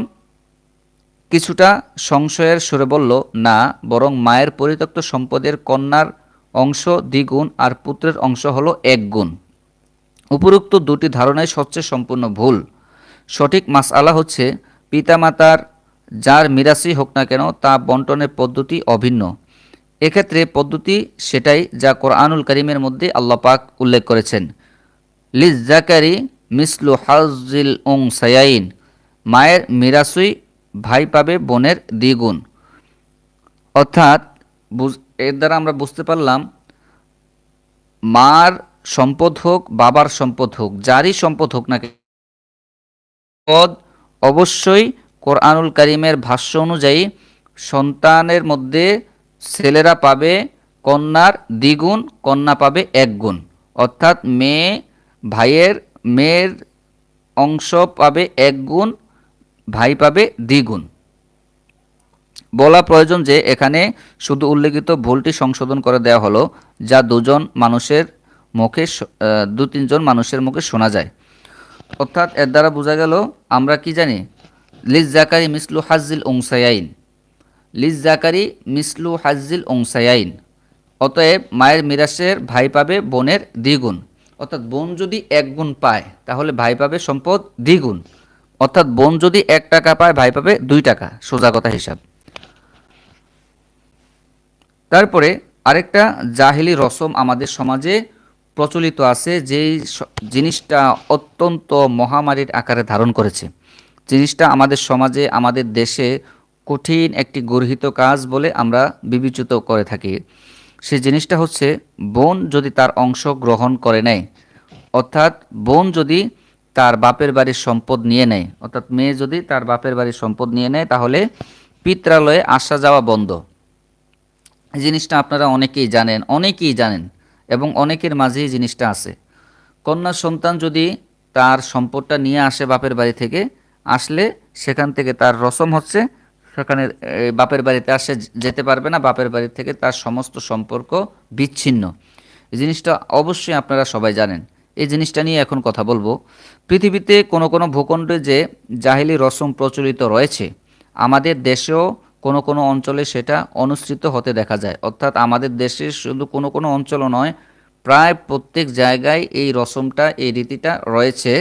কিছুটা সংশয়ের সুরে বলল, না, বরং মায়ের পরিত্যক্ত সম্পদের কন্যার অংশ দ্বিগুণ আর পুত্রের অংশ হলো এক গুণ। উপরোক্ত দুটি ধারণাই সবচেয়ে সম্পূর্ণ ভুল। সঠিক মাসআলা হচ্ছে পিতামাতার যার মিরাসই হোক না কেন তা বন্টনের পদ্ধতি অভিন্ন। এক্ষেত্রে পদ্ধতি সেটাই যা কোরআনুল কারীমের মধ্যে আল্লাহ পাক উল্লেখ করেছেন, লিজ্জাকারি মিসলু হাজ্জিল উনসায়াইন, মায়ের মিরাসই ভাই পাবে বোনের দ্বিগুণ। অর্থাৎ এর দ্বারা আমরা বুঝতে পারলাম মার সম্পদ হোক, বাবার সম্পদ হোক, যারই সম্পদ হোক না পদ, অবশ্যই কোরআনুল কারীমের ভাষ্য অনুযায়ী সন্তানের মধ্যে ছেলেরা পাবে কন্যার দ্বিগুণ, কন্যা পাবে এক গুণ। অর্থাৎ মেয়ের অংশ পাবে এক গুণ, ভাই পাবে দ্বিগুণ। বলা প্রয়োজন যে এখানে শুধু উল্লেখিত ভুলটি সংশোধন করে দেওয়া হলো, যা দু তিনজন মানুষের মুখে শোনা যায়। অর্থাৎ এর দ্বারা বোঝা গেল আমরা কি জানি, লিজ জাকারি মিসলু হাজ্জিল উনসায়াইন, লিজ জাকারি মিসলু হাজ্জিল উনসায়াইন। অতএব মায়ের মিরাসের ভাই পাবে বোনের দ্বিগুণ। অর্থাৎ বোন যদি এক গুণ পায় তাহলে ভাই পাবে সম্পদ দ্বিগুণ। অর্থাৎ বোন যদি 1 টাকা পায় ভাই পাবে 2 টাকা, সোজা কথা হিসাব। তারপরে আরেকটা জাহিলি রসম আমাদের সমাজে প্রচলিত আছে, যেই জিনিসটা অত্যন্ত মহামারীর আকারে ধারণ করেছে। জিনিসটা আমাদের সমাজে, আমাদের দেশে কঠিন একটি গর্হিত কাজ বলে আমরা বিবেচিত করে থাকি। সেই জিনিসটা হচ্ছে বোন যদি তার অংশ গ্রহণ করে নেয়, অর্থাৎ বোন যদি তার বাপের বাড়ির সম্পদ নিয়ে নেয়, অর্থাৎ মেয়ে যদি তার বাপের বাড়ির সম্পদ নিয়ে নেয়, তাহলে পিত্রালয়ে আসা যাওয়া বন্ধ। এই জিনিসটা আপনারা অনেকেই জানেন। এবং অনেকের মাঝেই এই জিনিসটা আছে। কন্যা সন্তান যদি তার সম্পদটা নিয়ে আসে বাপের বাড়ি থেকে, আসলে সেখান থেকে তার রসম হচ্ছে সেখানে বাপের বাড়িতে আসে যেতে পারবে না, বাপের বাড়ি থেকে তার সমস্ত সম্পর্ক বিচ্ছিন্ন। এই জিনিসটা অবশ্যই আপনারা সবাই জানেন। এই জিনিসটা নিয়ে এখন কথা বলবো। পৃথিবীতে কোনো কোনো ভূখণ্ডে যে জাহিলি রসম প্রচলিত রয়েছে, আমাদের দেশেও কোনো কোনো অঞ্চলে সেটা অনুসৃত হতে দেখা যায়। অর্থাৎ আমাদের দেশে শুধু কোনো কোনো অঞ্চলও নয়, প্রায় প্রত্যেক জায়গায় এই রসমটা, এই রীতিটা রয়েছে।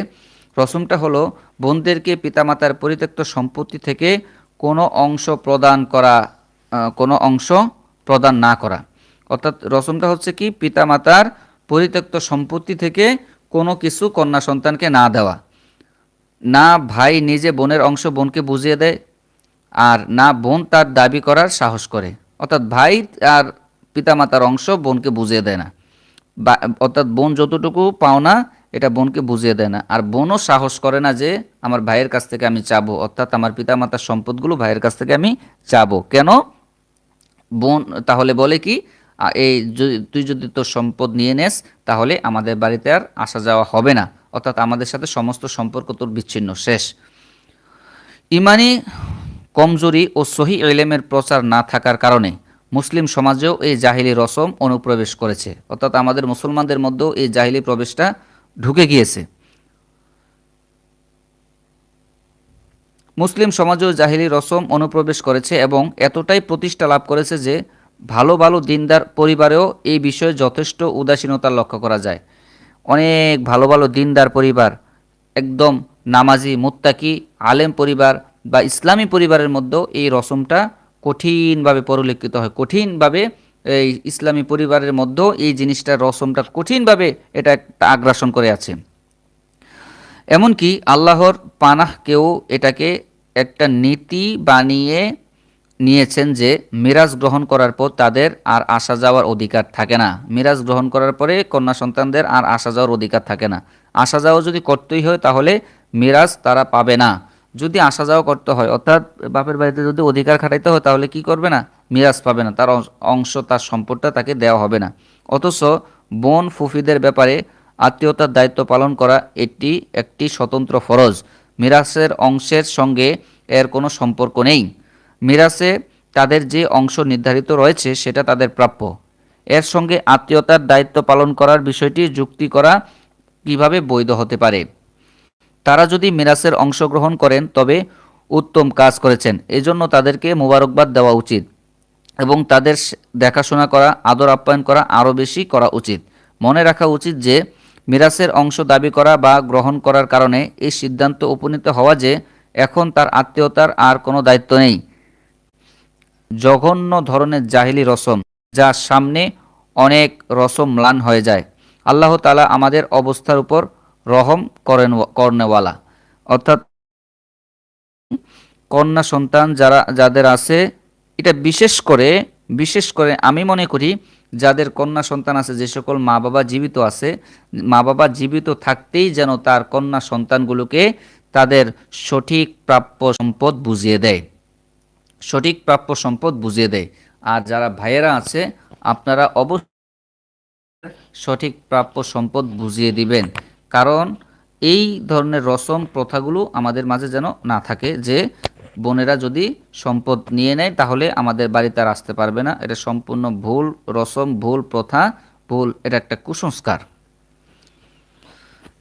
রসমটা হলো বোনদেরকে পিতামাতার পরিত্যক্ত সম্পত্তি থেকে কোনো অংশ প্রদান করা, কোনো অংশ প্রদান না করা। অর্থাৎ রসমটা হচ্ছে কি, পিতামাতার পরিত্যক্ত সম্পত্তি থেকে কোনো কিছু কন্যা সন্তানকে না দেওয়া। না ভাই নিজে বোনের অংশ বোনকে বুঝিয়ে দেয়, আর না বোন তার দাবি করার সাহস করে। অর্থাৎ ভাই আর পিতামাতার অংশ বোনকে বুঝিয়ে দেয় না, অর্থাৎ বোন যতটুকু পাওনা এটা বোনকে বুঝিয়ে দেয় না। আর বোনও সাহস করে না যে আমার ভাইয়ের কাছ থেকে আমি চাবো, অর্থাৎ আমার পিতামাতার সম্পদগুলো ভাইয়ের কাছ থেকে আমি চাবো। কেন? বোন তাহলে বলে কি, এই তুই যদি তোর সম্পদ নিয়ে নেস তাহলে আমাদের বাড়িতে আর আসা যাওয়া হবে না, অর্থাৎ আমাদের সাথে সমস্ত সম্পর্ক তোর বিচ্ছিন্ন, শেষ। ইমানি কমজোরি ও সহি ইলমের প্রচার না থাকার কারণে মুসলিম সমাজেও এই জাহিলি রসম অনুপ্রবেশ করেছে, অর্থাৎ আমাদের মুসলমানদের মধ্যেও এই জাহিলি প্রবেশটা ঢুকে গিয়েছে। মুসলিম সমাজেও জাহিলি রসম অনুপ্রবেশ করেছে এবং এতটাই প্রতিষ্ঠা লাভ করেছে যে ভালো ভালো দিনদার পরিবারেও এই বিষয়ে যথেষ্ট উদাসীনতা লক্ষ্য করা যায়। অনেক ভালো ভালো দিনদার পরিবার, একদম নামাজি মুত্তাকি আলেম পরিবার বা ইসলামী পরিবারের মধ্যেও এই রসমটা কঠিনভাবে পরিলক্ষিত হয়। কঠিনভাবে এই ইসলামী পরিবারের মধ্যেও এই জিনিসটা, রসমটা কঠিনভাবে এটা একটা আগ্রাসন করে আছে। এমনকি আল্লাহর পানাহকেও এটাকে একটা নীতি বানিয়ে নিয়েছেন যে মিরাজ গ্রহণ করার পর তাদের আর আসা যাওয়ার অধিকার থাকে না। মিরাজ গ্রহণ করার পরে কন্যা সন্তানদের আর আসা যাওয়ার অধিকার থাকে না। আসা যাওয়া যদি করতেই হয় তাহলে মিরাজ তারা পাবে না। যদি আসা যাওয়া করতে হয়, অর্থাৎ বাপের বাড়িতে যদি অধিকার খাটাইতে হয়, তাহলে কি করবে না, মিরাজ পাবে না, তার অংশ তার সম্পদটা তাকে দেওয়া হবে না। অথচ বোন ফুফিদের ব্যাপারে আত্মীয়তার দায়িত্ব পালন করা এটি একটি স্বতন্ত্র ফরজ। মিরাসের অংশের সঙ্গে এর কোনো সম্পর্ক নেই। মিরাসে তাদের যে অংশ নির্ধারিত রয়েছে সেটা তাদের প্রাপ্য। এর সঙ্গে আত্মীয়তার দায়িত্ব পালন করার বিষয়টি যুক্তি করা কিভাবে বৈধ হতে পারে? তারা যদি মিরাসের অংশগ্রহণ করেন তবে উত্তম কাজ করেছেন, এজন্য তাদেরকে মোবারকবাদ দেওয়া উচিত এবং তাদের দেখাশোনা করা, আদর আপ্যায়ন করা আরও বেশি করা উচিত। মনে রাখা উচিত যে মিরাসের অংশ দাবি করা বা গ্রহণ করার কারণে এই সিদ্ধান্ত উপনীত হওয়া যে এখন তার আত্মীয়তার আর কোনো দায়িত্ব নেই জঘন্য ধরনের জাহিলি রসম, যা সামনে অনেক রসম ম্লান হয়ে যায়। আল্লাহ তাআলা আমাদের অবস্থার উপর রহম করনেওয়ালা। অর্থাৎ কন্যা সন্তান যাদের আছে, এটা বিশেষ করে আমি মনে করি যাদের কন্যা সন্তান আছে, যে সকল মা বাবা জীবিত আছে, মা বাবা জীবিত থাকতেই যেন তার কন্যা সন্তানগুলোকে তাদের সঠিক প্রাপ্য সম্পদ বুঝিয়ে দেয়, সঠিক প্রাপ্য সম্পদ বুঝিয়ে দেয়। আর যারা ভাইয়েরা আছে, আপনারা অবশ্যই সঠিক প্রাপ্য সম্পদ বুঝিয়ে দিবেন, কারণ এই ধরনের রসম প্রথাগুলো আমাদের মাঝে যেন না থাকে যে বোনেরা যদি সম্পদ নিয়ে নেয় তাহলে আমাদের বাড়িতে আর আসতে পারবে না। এটা সম্পূর্ণ ভুল রসম, ভুল প্রথা, ভুল, এটা একটা কুসংস্কার।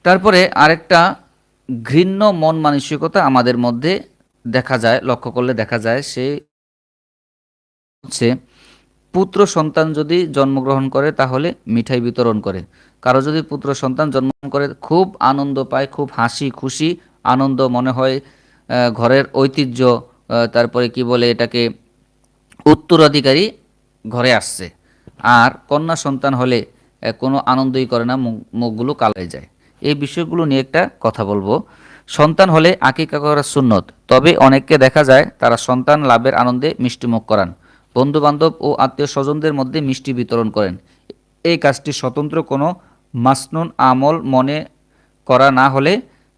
তারপরে আরেকটা ঘৃণ্য মন মানসিকতা আমাদের মধ্যে দেখা যায়, লক্ষ্য করলে দেখা যায়, সে হচ্ছে পুত্র সন্তান যদি জন্মগ্রহণ করে তাহলে মিঠাই বিতরণ করে। কারো যদি পুত্র সন্তান জন্মগ্রহণ করে খুব আনন্দ পায়, খুব হাসি খুশি আনন্দ মনে হয়, ঘরের ঐতিহ্য, তারপরে কি বলে এটাকে, উত্তরাধিকারী ঘরে আসছে। আর কন্যা সন্তান হলে কোনো আনন্দই করে না, মুখগুলো কালো হয়ে যায়। এই বিষয়গুলো নিয়ে একটা কথা বলবো। সন্তান হলে আকিকা করা সুন্নত, তবে অনেককে দেখা যায় তারা সন্তান লাভের আনন্দে মিষ্টিমুখ করান, বন্ধুবান্ধব ও আত্মীয় স্বজনদের মধ্যে মিষ্টি বিতরণ করেন। এই কাজটি স্বতন্ত্র কোনো মাসনুন আমল মনে করা না হলে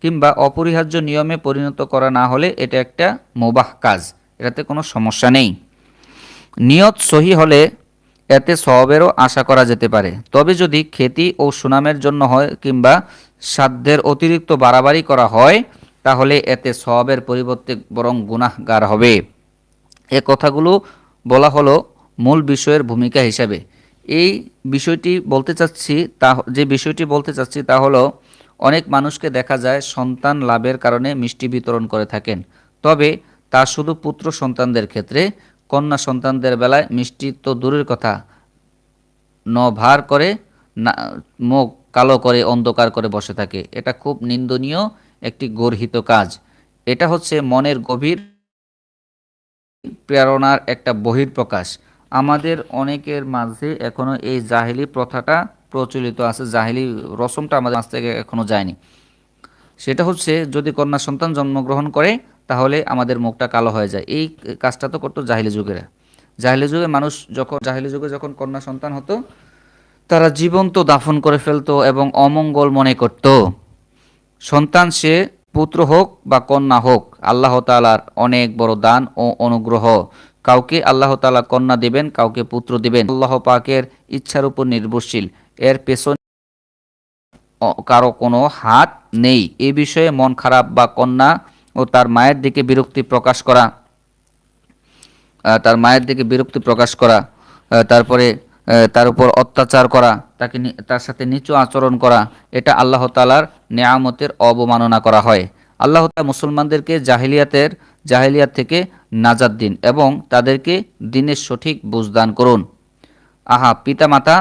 কিংবা অপরিহার্য নিয়মে পরিণত করা না হলে এটা একটা মুবাহ কাজ, এটাতে কোনো সমস্যা নেই। নিয়ত সহি হলে এতে সওয়াবেরও আশা করা যেতে পারে। তবে যদি খ্যাতি ও সুনামের জন্য হয় কিংবা সাধ্যের অতিরিক্ত বাড়াবাড়ি করা হয়, তাহলে এতে সওয়াবের পরিবর্তে বরং গুনাহগার হবে। এ কথাগুলো বলা হলো মূল বিষয়ের ভূমিকা হিসাবে। এই বিষয়টি বলতে চাচ্ছি যে বিষয়টি বলতে চাচ্ছি তা হলো, অনেক মানুষকে দেখা যায় সন্তান লাভের কারণে মিষ্টি বিতরণ করে থাকেন। তবে তা শুধু পুত্র সন্তানদের ক্ষেত্রে। কন্যা সন্তানদের বেলায় মিষ্টি তো দূরের কথা, ভার করে না, মুখ কালো করে অন্ধকার করে বসে থাকে। এটা খুব নিন্দনীয় একটি গর্হিত কাজ। এটা হচ্ছে মনের গভীর প্রেরণার একটা বহিঃপ্রকাশ। আমাদের অনেকের মাঝে এখনো এই জাহেলি প্রথাটা প্রচলিত আছে, জাহেলি রসমটা আমাদের মাঝ থেকে এখনো যায়নি। সেটা হচ্ছে, যদি কন্যা সন্তান জন্মগ্রহণ করে তাহলে আমাদের মুখটা কালো হয়ে যায়। এই কাজটা তো করতো জাহেলি যুগেরা। জাহেলি যুগে মানুষ জাহেলি যুগে যখন কন্যা সন্তান হতো, তারা জীবন্ত দাফন করে ফেলতো এবং অমঙ্গল মনে করত। সন্তান সে পুত্র হোক বা কন্যা হোক, আল্লাহ তাআলার অনেক বড় দান ও অনুগ্রহ। কাউকে আল্লাহ তাআলা কন্যা দিবেন, কাউকে পুত্র দিবেন, আল্লাহ পাকের ইচ্ছার উপর নির্ভরশীল। এর পেছনে কারো কোনো হাত নেই। এ বিষয়ে মন খারাপ বা কন্যা ও তার মায়ের দিকে বিরক্তি প্রকাশ করা, তারপরে তার উপর অত্যাচার করা, তার সাথে নিচু আচরণ করা, এটা আল্লাহ তাআলার নেয়ামতের অবমাননা করা হয়। আল্লাহ তাআলা মুসলমানদেরকে জাহিলিয়াত থেকে নাজাত দিন এবং তাদেরকে দ্বীনের সঠিক বুঝদান করুন। পিতামাতা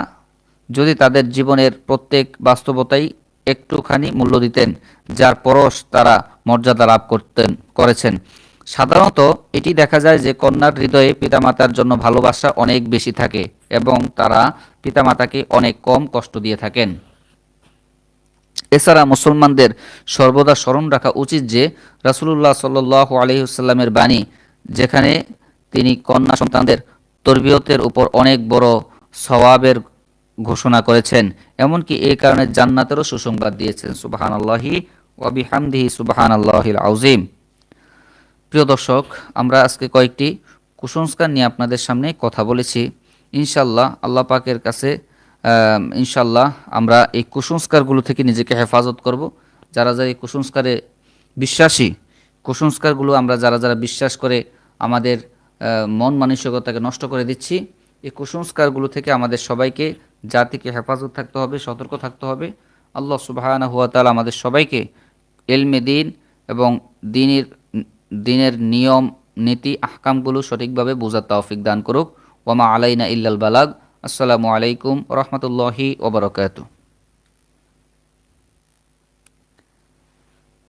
যদি তাদের জীবনের প্রত্যেক বাস্তবতাই একটুখানি মূল্য দিতেন, যার পরশ তারা মর্যাদা লাভ করেছেন। সাধারণত এটি দেখা যায় যে কন্যার হৃদয়ে পিতামাতার জন্য ভালোবাসা অনেক বেশি থাকে এবং তারা পিতামাতাকে অনেক কম কষ্ট দিয়ে থাকেন। এছাড়া মুসলমানদের সর্বদা স্মরণ রাখা উচিত যে রাসূলুল্লাহ সাল্লাল্লাহু আলাইহি ওয়াসাল্লামের বাণী, যেখানে তিনি কন্যা সন্তানদের তরবিয়তের উপর অনেক বড় সওয়াবের ঘোষণা করেছেন। এমনকি এই কারণে জান্নাতেরও সুসংবাদ দিয়েছেন। সুবহানাল্লাহি ওয়া বিহামদিহি সুবহানাল্লাহিল আযীম। প্রিয় দর্শক, আমরা আজকে কয়েকটি কুসংস্কার নিয়ে আপনাদের সামনে কথা বলেছি। ইনশাল্লাহ আল্লাহ পাকের কাছে ইনশাল্লাহ আমরা এই কুসংস্কারগুলো থেকে নিজেকে হেফাজত করব। যারা যারা এই কুসংস্কারে বিশ্বাসী, কুসংস্কারগুলো আমরা যারা বিশ্বাস করে আমাদের মন মানসিকতাকে নষ্ট করে দিচ্ছি, এই কুসংস্কারগুলো থেকে আমাদের সবাইকে জাতিকে হেফাজত থাকতে হবে, সতর্ক থাকতে হবে। আল্লাহ সুবহানাহু ওয়া তাআলা আমাদের সবাইকে ইলমে দ্বীন এবং দ্বীনের নিয়ম নীতি আহকামগুলো সঠিকভাবে বোঝার তৌফিক দান করুক। ওয়া মা আলাইনা ইল্লাল বালাগ। আসসালামু আলাইকুম ওয়া রাহমাতুল্লাহি ওয়া বারাকাতুহু।